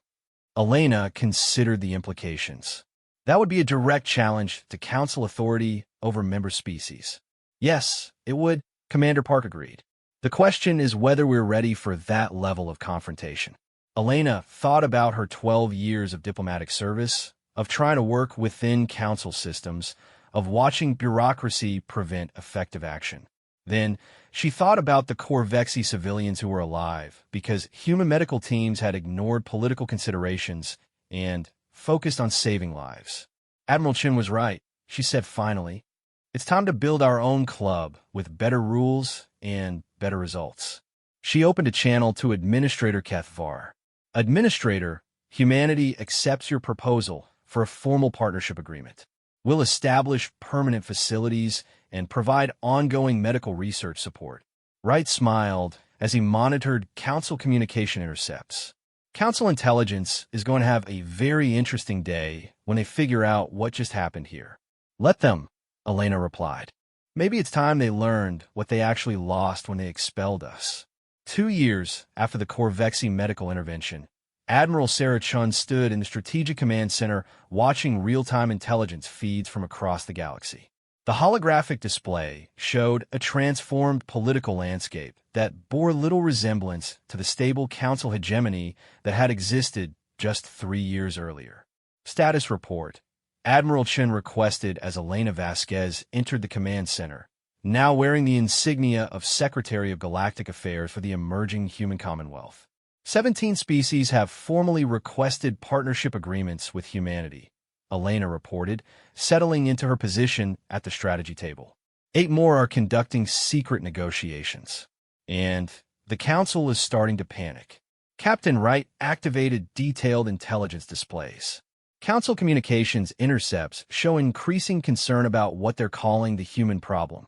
Elena considered the implications. That would be a direct challenge to council authority over member species. Yes, it would, Commander Park agreed. The question is whether we're ready for that level of confrontation. Elena thought about her 12 years of diplomatic service, of trying to work within council systems, of watching bureaucracy prevent effective action. Then, she thought about the Corvexy civilians who were alive because human medical teams had ignored political considerations and focused on saving lives. Admiral Chin was right, she said finally. It's time to build our own club with better rules and better results. She opened a channel to Administrator Kethvar. Administrator, humanity accepts your proposal for a formal partnership agreement. We'll establish permanent facilities and provide ongoing medical research support. Wright smiled as he monitored council communication intercepts. Council intelligence is going to have a very interesting day when they figure out what just happened here. Let them, Elena replied. Maybe it's time they learned what they actually lost when they expelled us. 2 years after the Corvexy medical intervention, Admiral Sarah Chun stood in the Strategic Command Center watching real-time intelligence feeds from across the galaxy. The holographic display showed a transformed political landscape that bore little resemblance to the stable council hegemony that had existed just 3 years earlier. Status report. Admiral Chen requested as Elena Vasquez entered the command center, now wearing the insignia of Secretary of Galactic Affairs for the emerging human commonwealth. 17 species have formally requested partnership agreements with humanity, Elena reported, settling into her position at the strategy table. 8 more are conducting secret negotiations. And the council is starting to panic. Captain Wright activated detailed intelligence displays. Council communications intercepts show increasing concern about what they're calling the human problem.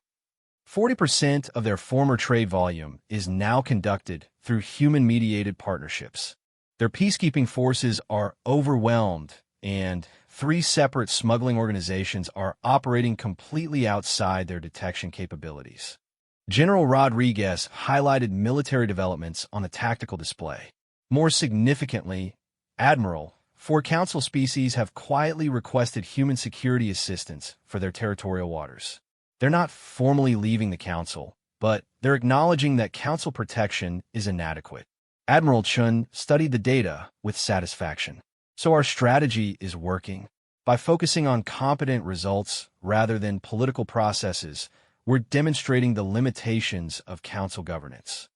40% of their former trade volume is now conducted through human-mediated partnerships. Their peacekeeping forces are overwhelmed, and 3 separate smuggling organizations are operating completely outside their detection capabilities. General Rodriguez highlighted military developments on the tactical display. More significantly, Admiral, 4 council species have quietly requested human security assistance for their territorial waters. They're not formally leaving the council, but they're acknowledging that council protection is inadequate. Admiral Chun studied the data with satisfaction. So our strategy is working. By focusing on competent results rather than political processes, we're demonstrating the limitations of council governance.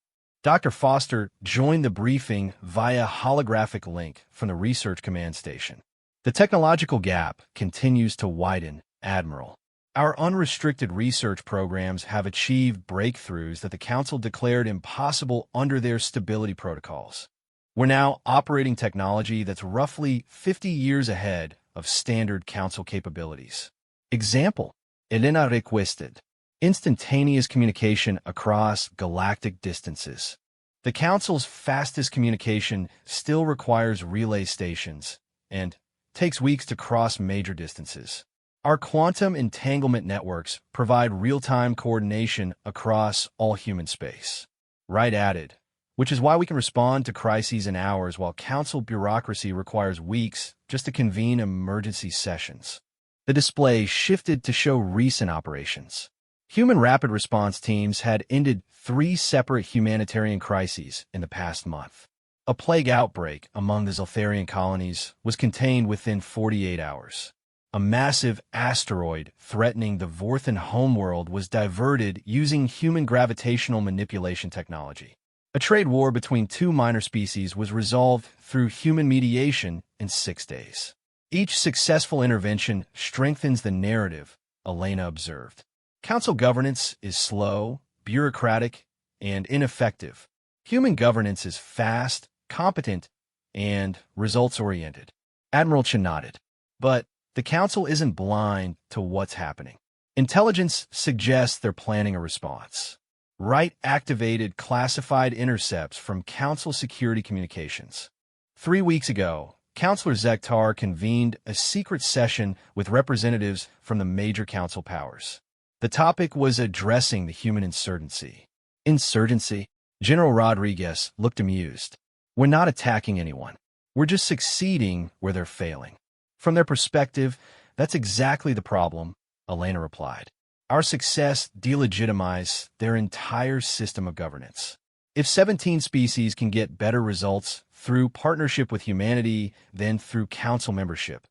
Dr. Foster joined the briefing via holographic link from the Research Command Station. The technological gap continues to widen, Admiral. Our unrestricted research programs have achieved breakthroughs that the Council declared impossible under their stability protocols. We're now operating technology that's roughly 50 years ahead of standard Council capabilities. Example, Elena requested instantaneous communication across galactic distances. The Council's fastest communication still requires relay stations and takes weeks to cross major distances. Our quantum entanglement networks provide real-time coordination across all human space. Wright added, which is why we can respond to crises in hours while council bureaucracy requires weeks just to convene emergency sessions. The display shifted to show recent operations. Human rapid response teams had ended 3 separate humanitarian crises in the past month. A plague outbreak among the Zoltharian colonies was contained within 48 hours. A massive asteroid threatening the Vorthan homeworld was diverted using human gravitational manipulation technology. A trade war between 2 minor species was resolved through human mediation in 6 days. Each successful intervention strengthens the narrative, Elena observed. Council governance is slow, bureaucratic, and ineffective. Human governance is fast, competent, and results-oriented. Admiral Chen nodded. But the Council isn't blind to what's happening. Intelligence suggests they're planning a response. Wright activated classified intercepts from Council security communications. 3 weeks ago, Councillor Zektar convened a secret session with representatives from the major Council powers. The topic was addressing the human insurgency. Insurgency? General Rodriguez looked amused. We're not attacking anyone. We're just succeeding where they're failing. From their perspective, that's exactly the problem, Elena replied. Our success delegitimizes their entire system of governance. If 17 species can get better results through partnership with humanity than through Council membership,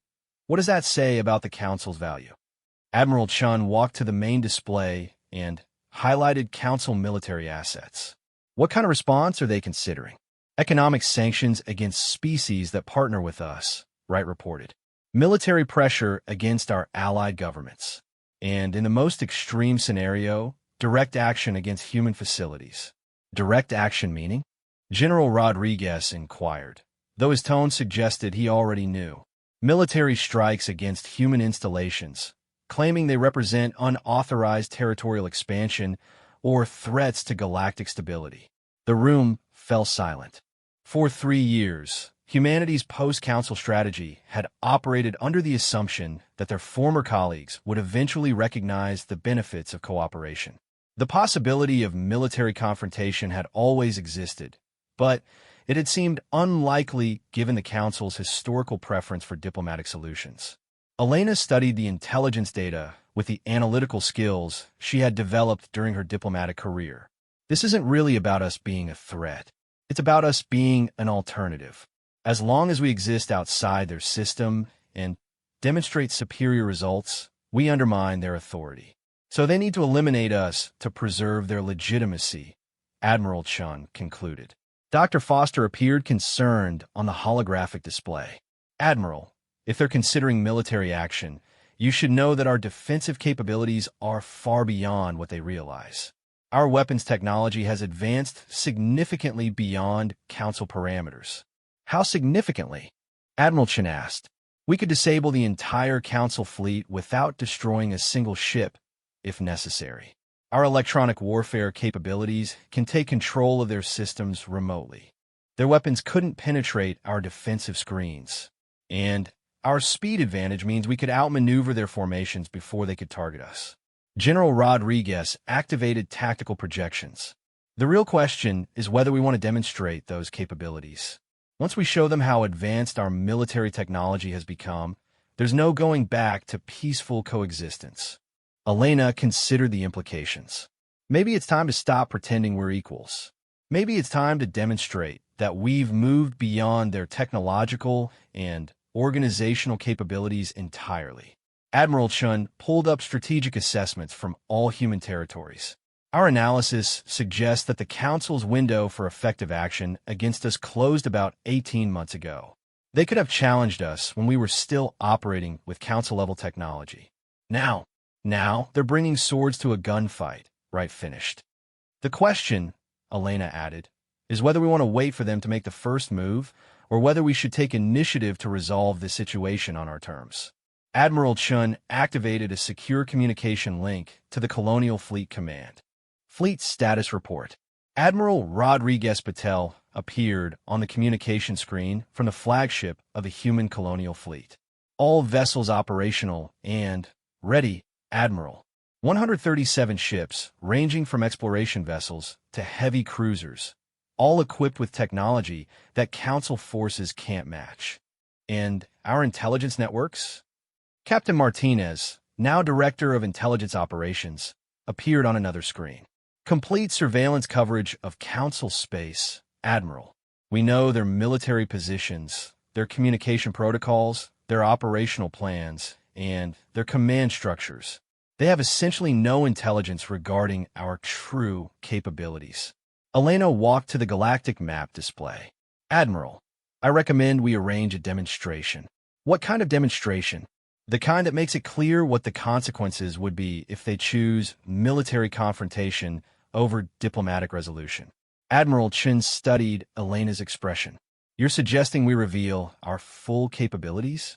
what does that say about the Council's value? Admiral Chun walked to the main display and highlighted Council military assets. What kind of response are they considering? Economic sanctions against species that partner with us, Wright reported. Military pressure against our allied governments. And in the most extreme scenario, direct action against human facilities. Direct action meaning? General Rodriguez inquired, though his tone suggested he already knew. Military strikes against human installations, claiming they represent unauthorized territorial expansion or threats to galactic stability. The room fell silent. For 3 years, humanity's post-Council strategy had operated under the assumption that their former colleagues would eventually recognize the benefits of cooperation. The possibility of military confrontation had always existed, but it had seemed unlikely given the Council's historical preference for diplomatic solutions. Elena studied the intelligence data with the analytical skills she had developed during her diplomatic career. This isn't really about us being a threat. It's about us being an alternative. As long as we exist outside their system and demonstrate superior results, we undermine their authority. So they need to eliminate us to preserve their legitimacy, Admiral Chun concluded. Dr. Foster appeared concerned on the holographic display. Admiral, if they're considering military action, you should know that our defensive capabilities are far beyond what they realize. Our weapons technology has advanced significantly beyond Council parameters. How significantly? Admiral Chen asked. We could disable the entire Council fleet without destroying a single ship, if necessary. Our electronic warfare capabilities can take control of their systems remotely. Their weapons couldn't penetrate our defensive screens. And our speed advantage means we could outmaneuver their formations before they could target us. General Rodriguez activated tactical projections. The real question is whether we want to demonstrate those capabilities. Once we show them how advanced our military technology has become, there's no going back to peaceful coexistence. Elena considered the implications. Maybe it's time to stop pretending we're equals. Maybe it's time to demonstrate that we've moved beyond their technological and organizational capabilities entirely. Admiral Chun pulled up strategic assessments from all human territories. Our analysis suggests that the Council's window for effective action against us closed about 18 months ago. They could have challenged us when we were still operating with Council-level technology. Now they're bringing swords to a gunfight, Wright finished. The question, Elena added, is whether we want to wait for them to make the first move or whether we should take initiative to resolve the situation on our terms. Admiral Chun activated a secure communication link to the Colonial Fleet Command. Fleet Status Report. Admiral Rodriguez Patel appeared on the communication screen from the flagship of the human colonial fleet. All vessels operational and ready, Admiral. 137 ships, ranging from exploration vessels to heavy cruisers, all equipped with technology that Council forces can't match. And our intelligence networks? Captain Martinez, now Director of Intelligence Operations, appeared on another screen. Complete surveillance coverage of Council space, Admiral. We know their military positions, their communication protocols, their operational plans, and their command structures. They have essentially no intelligence regarding our true capabilities. Elena walked to the galactic map display. Admiral, I recommend we arrange a demonstration. What kind of demonstration? The kind that makes it clear what the consequences would be if they choose military confrontation over diplomatic resolution. Admiral Chen studied Elena's expression. You're suggesting we reveal our full capabilities?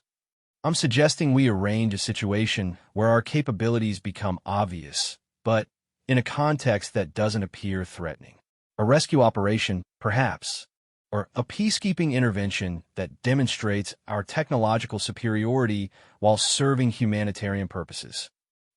I'm suggesting we arrange a situation where our capabilities become obvious, but in a context that doesn't appear threatening. A rescue operation, perhaps, or a peacekeeping intervention that demonstrates our technological superiority while serving humanitarian purposes.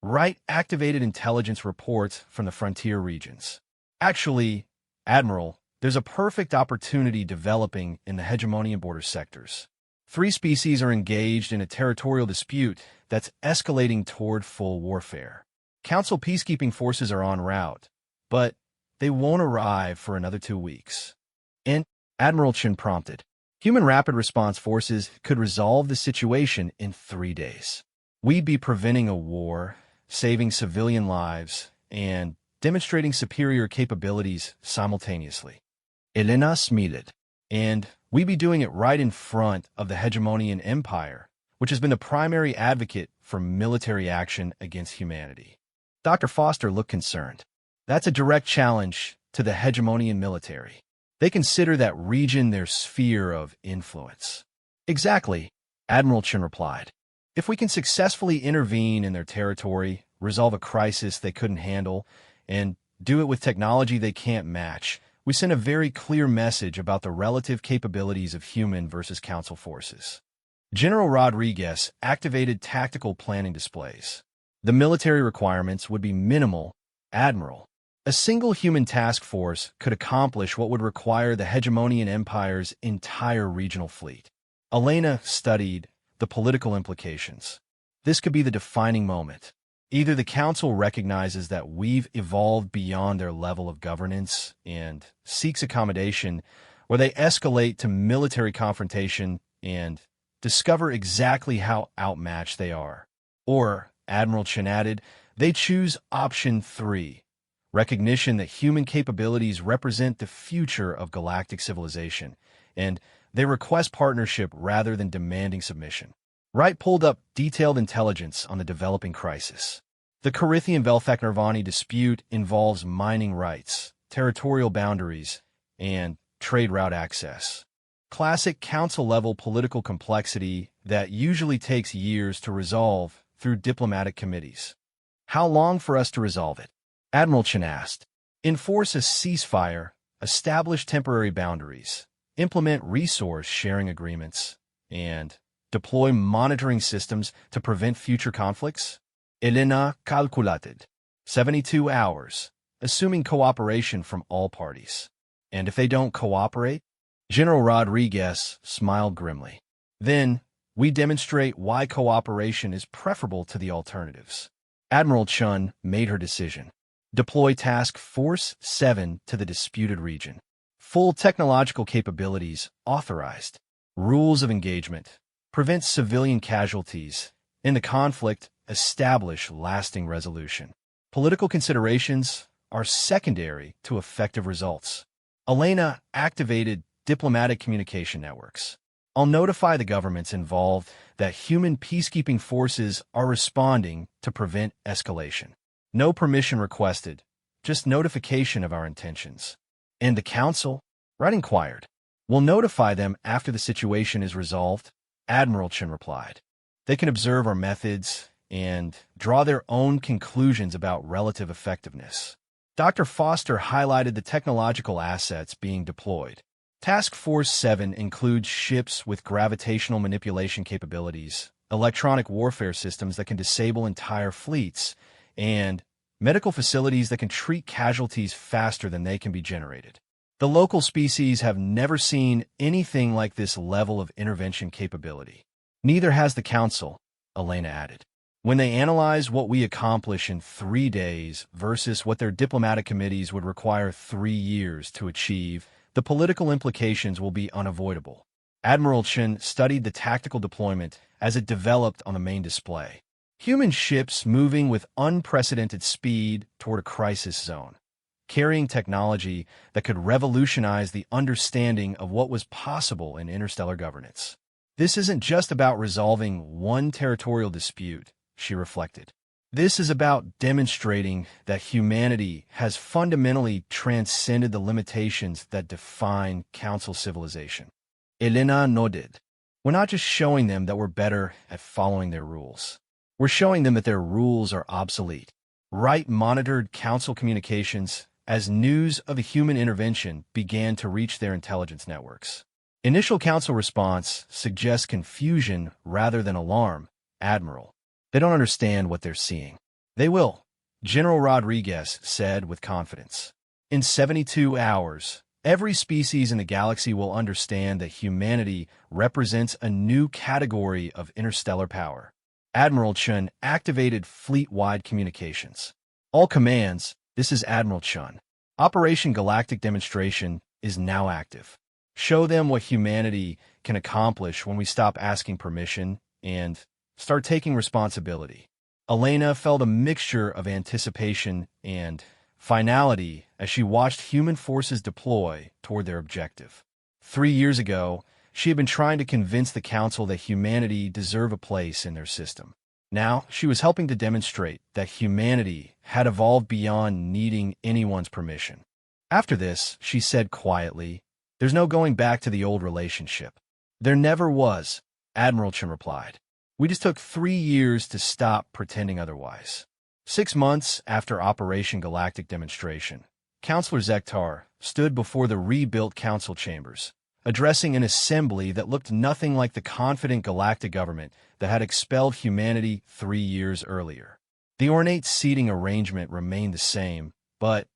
Write activated intelligence reports from the frontier regions. Actually, Admiral, there's a perfect opportunity developing in the hegemony and border sectors. 3 species are engaged in a territorial dispute that's escalating toward full warfare. Council peacekeeping forces are en route, but they won't arrive for another 2 weeks. And Admiral Chen prompted. Human rapid response forces could resolve the situation in 3 days. We'd be preventing a war, saving civilian lives, and demonstrating superior capabilities simultaneously. Elena smiled. And we'd be doing it right in front of the Hegemonian Empire, which has been the primary advocate for military action against humanity. Dr. Foster looked concerned. That's a direct challenge to the Hegemonian military. They consider that region their sphere of influence. Exactly, Admiral Chen replied. If we can successfully intervene in their territory, resolve a crisis they couldn't handle, and do it with technology they can't match, we send a very clear message about the relative capabilities of human versus Council forces. General Rodriguez activated tactical planning displays. The military requirements would be minimal, Admiral. A single human task force could accomplish what would require the Hegemonian Empire's entire regional fleet. Elena studied the political implications. This could be the defining moment. Either the Council recognizes that we've evolved beyond their level of governance and seeks accommodation, or they escalate to military confrontation and discover exactly how outmatched they are. Or, Admiral Chen added, they choose option 3, recognition that human capabilities represent the future of galactic civilization, and they request partnership rather than demanding submission. Wright pulled up detailed intelligence on the developing crisis. The Carithian-Velthak-Nirvani dispute involves mining rights, territorial boundaries, and trade route access. Classic council-level political complexity that usually takes years to resolve through diplomatic committees. How long for us to resolve it? Admiral Chen asked. Enforce a ceasefire, establish temporary boundaries, implement resource-sharing agreements, and deploy monitoring systems to prevent future conflicts? Elena calculated. 72 hours, assuming cooperation from all parties. And if they don't cooperate? General Rodriguez smiled grimly. Then, we demonstrate why cooperation is preferable to the alternatives. Admiral Chun made her decision. Deploy Task Force 7 to the disputed region. Full technological capabilities authorized. Rules of engagement. Prevent civilian casualties. In the conflict, establish lasting resolution. Political considerations are secondary to effective results. Elena activated diplomatic communication networks. I'll notify the governments involved that human peacekeeping forces are responding to prevent escalation. No permission requested, just notification of our intentions. And the Council? Wright inquired. We'll notify them after the situation is resolved, Admiral Chen replied. They can observe our methods and draw their own conclusions about relative effectiveness. Dr. Foster highlighted the technological assets being deployed. Task Force 7 includes ships with gravitational manipulation capabilities, electronic warfare systems that can disable entire fleets, and medical facilities that can treat casualties faster than they can be generated. The local species have never seen anything like this level of intervention capability. Neither has the Council, Elena added. When they analyze what we accomplish in 3 days versus what their diplomatic committees would require 3 years to achieve, the political implications will be unavoidable. Admiral Chen studied the tactical deployment as it developed on the main display. Human ships moving with unprecedented speed toward a crisis zone, carrying technology that could revolutionize the understanding of what was possible in interstellar governance. This isn't just about resolving one territorial dispute, she reflected. This is about demonstrating that humanity has fundamentally transcended the limitations that define Council civilization. Elena nodded. We're not just showing them that we're better at following their rules. We're showing them that their rules are obsolete. Wright monitored Council communications as news of a human intervention began to reach their intelligence networks. Initial Council response suggests confusion rather than alarm, Admiral. They don't understand what they're seeing. They will, General Rodriguez said with confidence. In 72 hours, every species in the galaxy will understand that humanity represents a new category of interstellar power. Admiral Chun activated fleet-wide communications. All commands, this is Admiral Chun. Operation Galactic Demonstration is now active. Show them what humanity can accomplish when we stop asking permission and start taking responsibility. Elena felt a mixture of anticipation and finality as she watched human forces deploy toward their objective. 3 years ago, she had been trying to convince the Council that humanity deserved a place in their system. Now, she was helping to demonstrate that humanity had evolved beyond needing anyone's permission. After this, she said quietly, "There's no going back to the old relationship." "There never was," Admiral Chen replied. "We just took 3 years to stop pretending otherwise." 6 months after Operation Galactic Demonstration, Councillor Zektar stood before the rebuilt Council chambers, addressing an assembly that looked nothing like the confident galactic government that had expelled humanity 3 years earlier. The ornate seating arrangement remained the same, but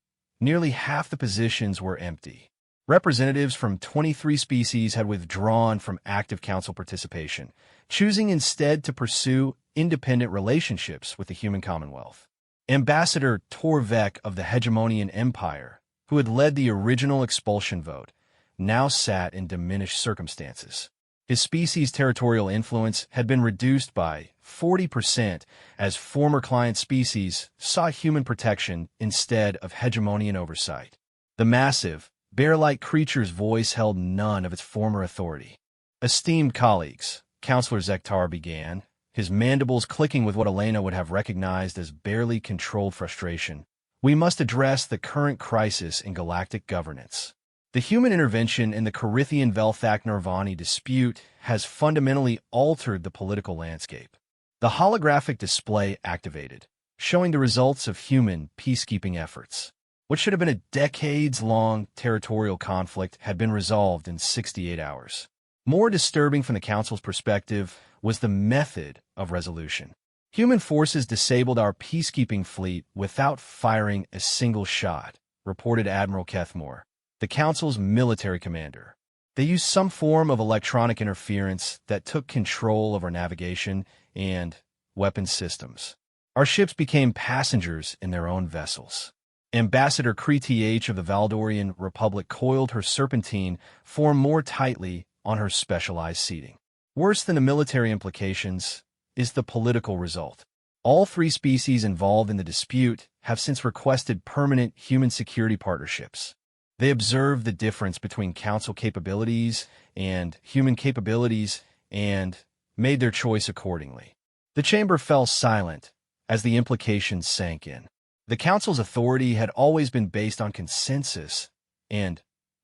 nearly half the positions were empty. Representatives from 23 species had withdrawn from active Council participation, choosing instead to pursue independent relationships with the human Commonwealth. Ambassador Torvek of the Hegemonian Empire, who had led the original expulsion vote, now sat in diminished circumstances. His species' territorial influence had been reduced by 40% as former client species sought human protection instead of hegemonian oversight. The massive, bear-like creature's voice held none of its former authority. "Esteemed colleagues," Councillor Zektar began, his mandibles clicking with what Elena would have recognized as barely controlled frustration, "we must address the current crisis in galactic governance. The human intervention in the Carithian-Velthak-Nirvani dispute has fundamentally altered the political landscape." The holographic display activated, showing the results of human peacekeeping efforts. What should have been a decades-long territorial conflict had been resolved in 68 hours. More disturbing from the Council's perspective was the method of resolution. Human forces disabled our peacekeeping fleet without firing a single shot, reported Admiral Kethmore, the Council's military commander. They used some form of electronic interference that took control of our navigation and weapons systems. Our ships became passengers in their own vessels. Ambassador Krith of the Valdorian Republic coiled her serpentine form more tightly on her specialized seating. Worse than the military implications is the political result. All 3 species involved in the dispute have since requested permanent human security partnerships. They observed the difference between Council capabilities and human capabilities and made their choice accordingly. The chamber fell silent as the implications sank in. The Council's authority had always been based on consensus and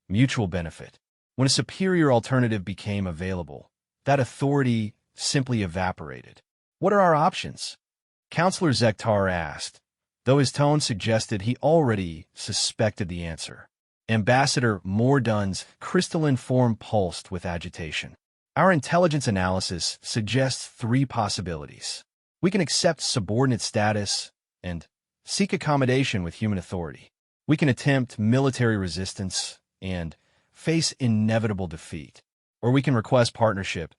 mutual benefit. When a superior alternative became available, that authority simply evaporated. "What are our options?" Councillor Zektar asked, though his tone suggested he already suspected the answer. Ambassador Mordun's crystalline form pulsed with agitation. "Our intelligence analysis suggests 3 possibilities. We can accept subordinate status and seek accommodation with human authority. We can attempt military resistance, and face inevitable defeat. Or we can request partnership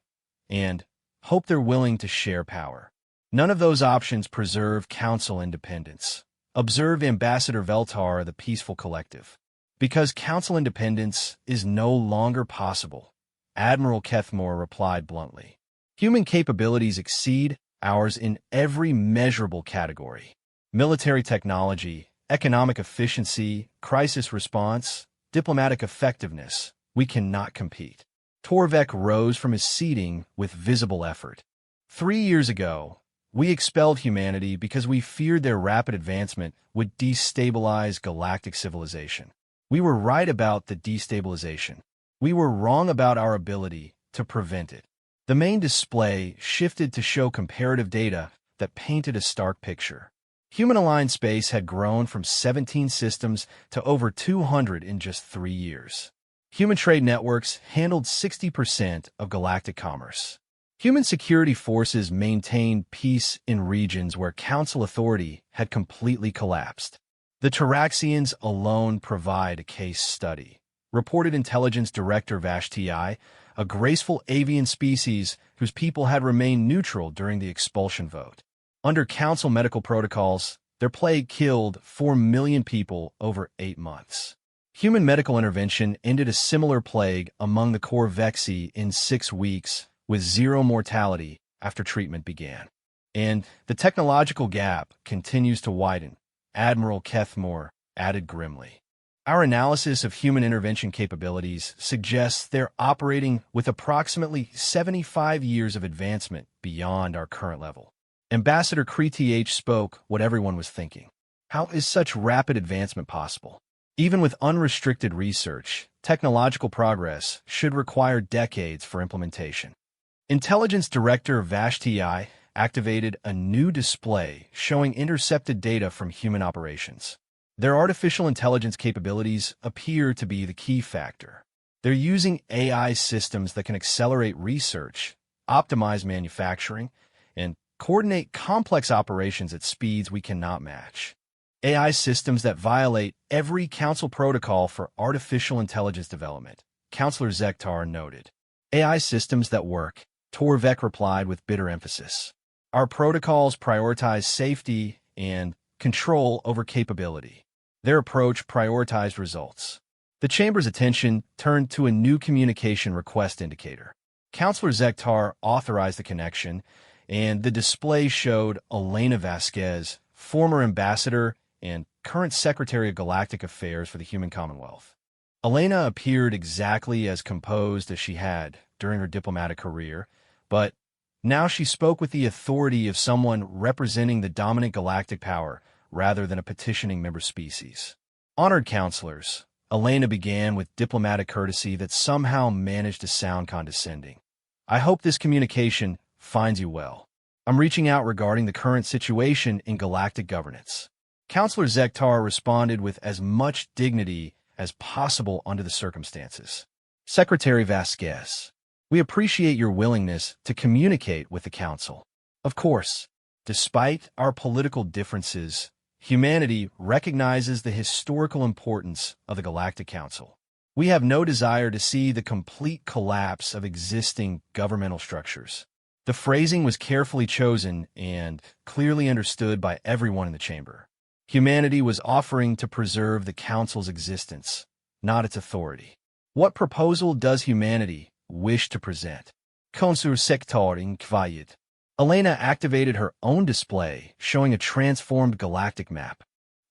and hope they're willing to share power. None of those options preserve council independence. Observe Ambassador Veltar, the peaceful collective. Because council independence is no longer possible, Admiral Kethmore replied bluntly. Human capabilities exceed ours in every measurable category. Military technology, economic efficiency, crisis response, diplomatic effectiveness. We cannot compete. Torvek rose from his seating with visible effort. 3 years ago, we expelled humanity because we feared their rapid advancement would destabilize galactic civilization. We were right about the destabilization. We were wrong about our ability to prevent it. The main display shifted to show comparative data that painted a stark picture. Human-aligned space had grown from 17 systems to over 200 in just 3 years. Human trade networks handled 60% of galactic commerce. Human security forces maintained peace in regions where council authority had completely collapsed. The Taraxians alone provide a case study, reported Intelligence Director Vashti, a graceful avian species whose people had remained neutral during the expulsion vote. Under council medical protocols, their plague killed 4 million people over 8 months. Human medical intervention ended a similar plague among the Corvexi in 6 weeks, with 0 mortality after treatment began. And the technological gap continues to widen, Admiral Kethmore added grimly. Our analysis of human intervention capabilities suggests they're operating with approximately 75 years of advancement beyond our current level. Ambassador Kreth spoke what everyone was thinking. How is such rapid advancement possible? Even with unrestricted research, technological progress should require decades for implementation. Intelligence Director Vashti activated a new display showing intercepted data from human operations. Their artificial intelligence capabilities appear to be the key factor. They're using AI systems that can accelerate research, optimize manufacturing, and coordinate complex operations at speeds we cannot match. AI systems that violate every council protocol for artificial intelligence development, Counselor Zektar noted. AI systems that work, Torvek replied with bitter emphasis. Our protocols prioritize safety and control over capability. Their approach prioritized results. The Chamber's attention turned to a new communication request indicator. Counselor Zektar authorized the connection, and the display showed Elena Vasquez, former ambassador and current Secretary of Galactic Affairs for the Human Commonwealth. Elena appeared exactly as composed as she had during her diplomatic career, but now she spoke with the authority of someone representing the dominant galactic power rather than a petitioning member species. Honored counselors, Elena began with diplomatic courtesy that somehow managed to sound condescending. I hope this communication finds you well. I'm reaching out regarding the current situation in galactic governance. Counselor Zektar responded with as much dignity as possible under the circumstances. Secretary Vasquez, we appreciate your willingness to communicate with the Council. Of course, despite our political differences, humanity recognizes the historical importance of the Galactic Council. We have no desire to see the complete collapse of existing governmental structures. The phrasing was carefully chosen and clearly understood by everyone in the chamber. Humanity was offering to preserve the Council's existence, not its authority. What proposal does humanity wish to present? Counselor Sektar inquired. Elena activated her own display, showing a transformed galactic map.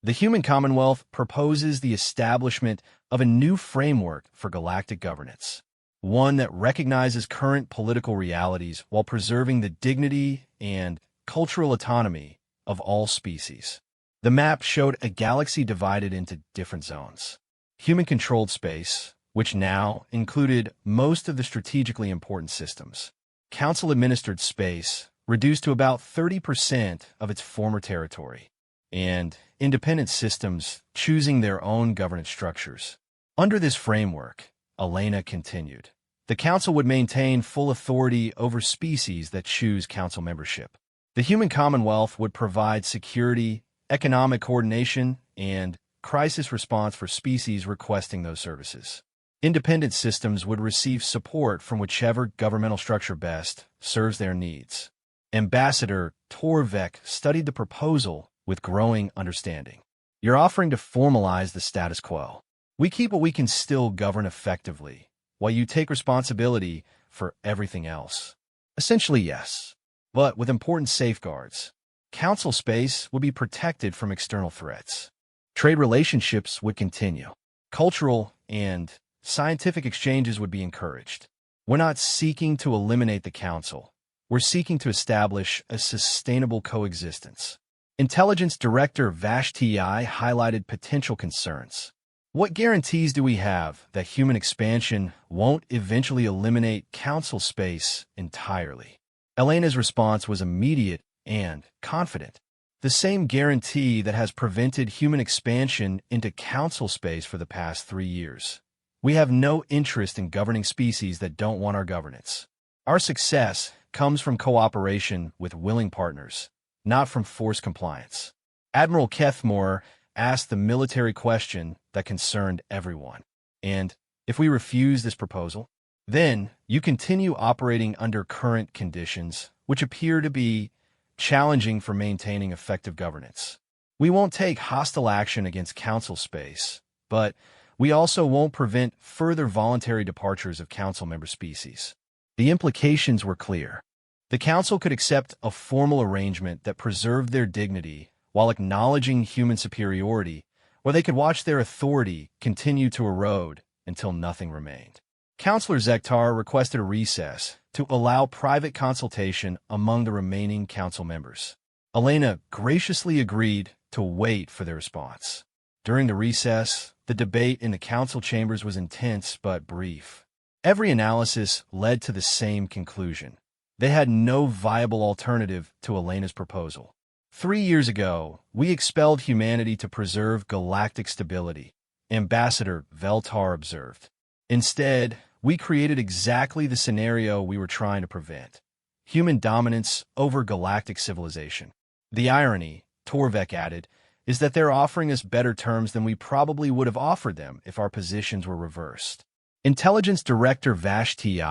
The Human Commonwealth proposes the establishment of a new framework for galactic governance, one that recognizes current political realities while preserving the dignity and cultural autonomy of all species. The map showed a galaxy divided into different zones. Human-controlled space, which now included most of the strategically important systems. Council-administered space, reduced to about 30% of its former territory, and independent systems choosing their own governance structures. Under this framework, Elena continued, the Council would maintain full authority over species that choose Council membership. The Human Commonwealth would provide security, economic coordination, and crisis response for species requesting those services. Independent systems would receive support from whichever governmental structure best serves their needs. Ambassador Torvek studied the proposal with growing understanding. You're offering to formalize the status quo. We keep what we can still govern effectively, while you take responsibility for everything else. Essentially, yes, but with important safeguards. Council space would be protected from external threats. Trade relationships would continue. Cultural and scientific exchanges would be encouraged. We're not seeking to eliminate the Council. We're seeking to establish a sustainable coexistence. Intelligence Director Vashti highlighted potential concerns. What guarantees do we have that human expansion won't eventually eliminate Council space entirely? Elena's response was immediate and confident. The same guarantee that has prevented human expansion into Council space for the past 3 years. We have no interest in governing species that don't want our governance. Our success comes from cooperation with willing partners, not from forced compliance. Admiral Kethmore asked the military question that concerned everyone. And if we refuse this proposal, then you continue operating under current conditions, which appear to be challenging for maintaining effective governance. We won't take hostile action against Council space, but we also won't prevent further voluntary departures of Council member species. The implications were clear. The Council could accept a formal arrangement that preserved their dignity while acknowledging human superiority, or they could watch their authority continue to erode until nothing remained. Councillor Zektar requested a recess to allow private consultation among the remaining Council members. Elena graciously agreed to wait for their response. During the recess, the debate in the Council chambers was intense but brief. Every analysis led to the same conclusion. They had no viable alternative to Elena's proposal. 3 years ago, we expelled humanity to preserve galactic stability, Ambassador Veltar observed. Instead, we created exactly the scenario we were trying to prevent: human dominance over galactic civilization. The irony, Torvek added, is that they're offering us better terms than we probably would have offered them if our positions were reversed. Intelligence Director Vashti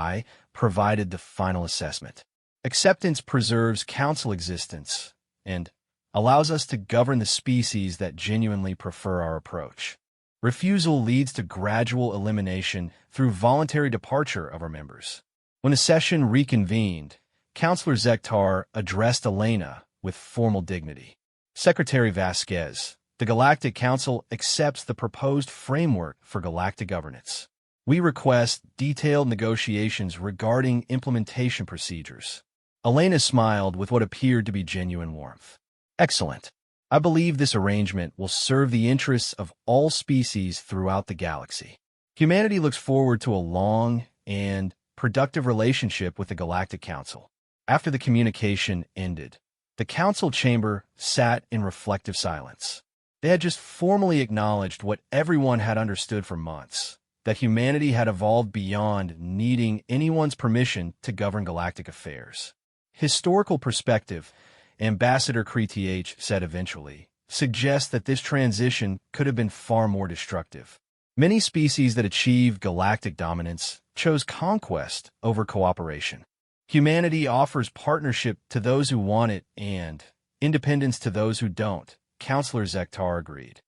provided the final assessment. Acceptance preserves Council existence and allows us to govern the species that genuinely prefer our approach. Refusal leads to gradual elimination through voluntary departure of our members. When the session reconvened, Councillor Zektar addressed Elena with formal dignity. Secretary Vasquez, the Galactic Council accepts the proposed framework for galactic governance. We request detailed negotiations regarding implementation procedures. Elena smiled with what appeared to be genuine warmth. Excellent. I believe this arrangement will serve the interests of all species throughout the galaxy. Humanity looks forward to a long and productive relationship with the Galactic Council. After the communication ended, the Council chamber sat in reflective silence. They had just formally acknowledged what everyone had understood for months, that humanity had evolved beyond needing anyone's permission to govern galactic affairs. Historical perspective, Ambassador Kreth said eventually, suggests that this transition could have been far more destructive. Many species that achieved galactic dominance chose conquest over cooperation. Humanity offers partnership to those who want it and independence to those who don't, Councillor Zektar agreed.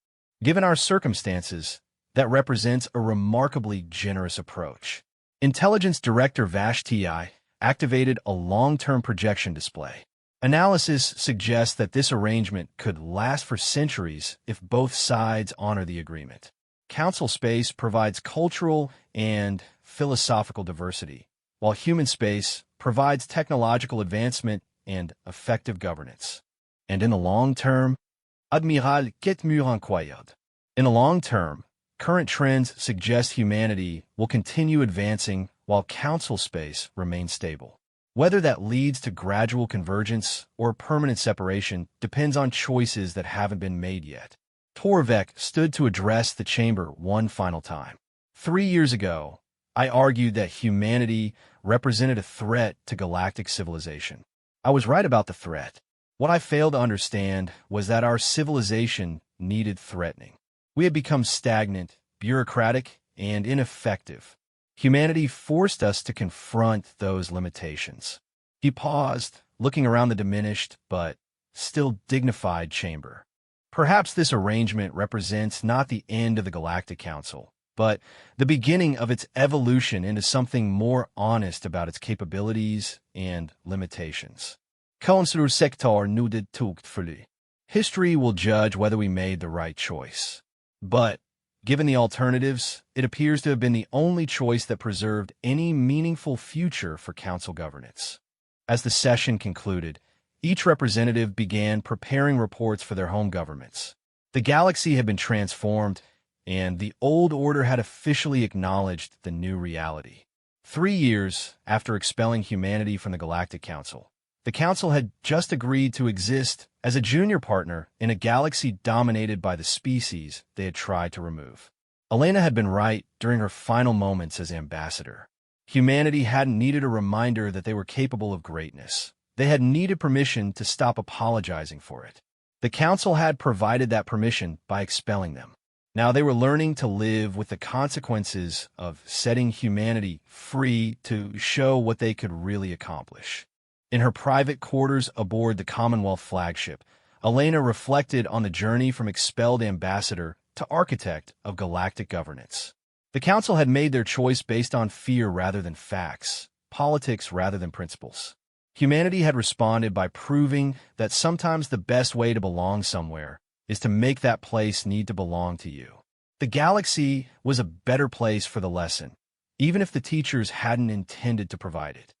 Given our circumstances, that represents a remarkably generous approach. Intelligence Director Vashti activated a long-term projection display. Analysis suggests that this arrangement could last for centuries if both sides honor the agreement. Council space provides cultural and philosophical diversity, while human space provides technological advancement and effective governance. And in the long term, Admiral Ketmur inquired. In the long term, current trends suggest humanity will continue advancing while Council space remains stable. Whether that leads to gradual convergence or permanent separation depends on choices that haven't been made yet. Torvek stood to address the chamber one final time. 3 years ago, I argued that humanity represented a threat to galactic civilization. I was right about the threat. What I failed to understand was that our civilization needed threatening. We had become stagnant, bureaucratic, and ineffective. Humanity forced us to confront those limitations. He paused, looking around the diminished but still dignified chamber. Perhaps this arrangement represents not the end of the Galactic Council, but the beginning of its evolution into something more honest about its capabilities and limitations. Councilor Sector noted tuktfully. History will judge whether we made the right choice. But, given the alternatives, it appears to have been the only choice that preserved any meaningful future for council governance. As the session concluded, each representative began preparing reports for their home governments. The galaxy had been transformed, and the old order had officially acknowledged the new reality. 3 years after expelling humanity from the Galactic Council, the Council had just agreed to exist as a junior partner in a galaxy dominated by the species they had tried to remove. Elena had been right during her final moments as ambassador. Humanity hadn't needed a reminder that they were capable of greatness. They had needed permission to stop apologizing for it. The Council had provided that permission by expelling them. Now they were learning to live with the consequences of setting humanity free to show what they could really accomplish. In her private quarters aboard the Commonwealth flagship, Elena reflected on the journey from expelled ambassador to architect of galactic governance. The Council had made their choice based on fear rather than facts, politics rather than principles. Humanity had responded by proving that sometimes the best way to belong somewhere is to make that place need to belong to you. The galaxy was a better place for the lesson, even if the teachers hadn't intended to provide it.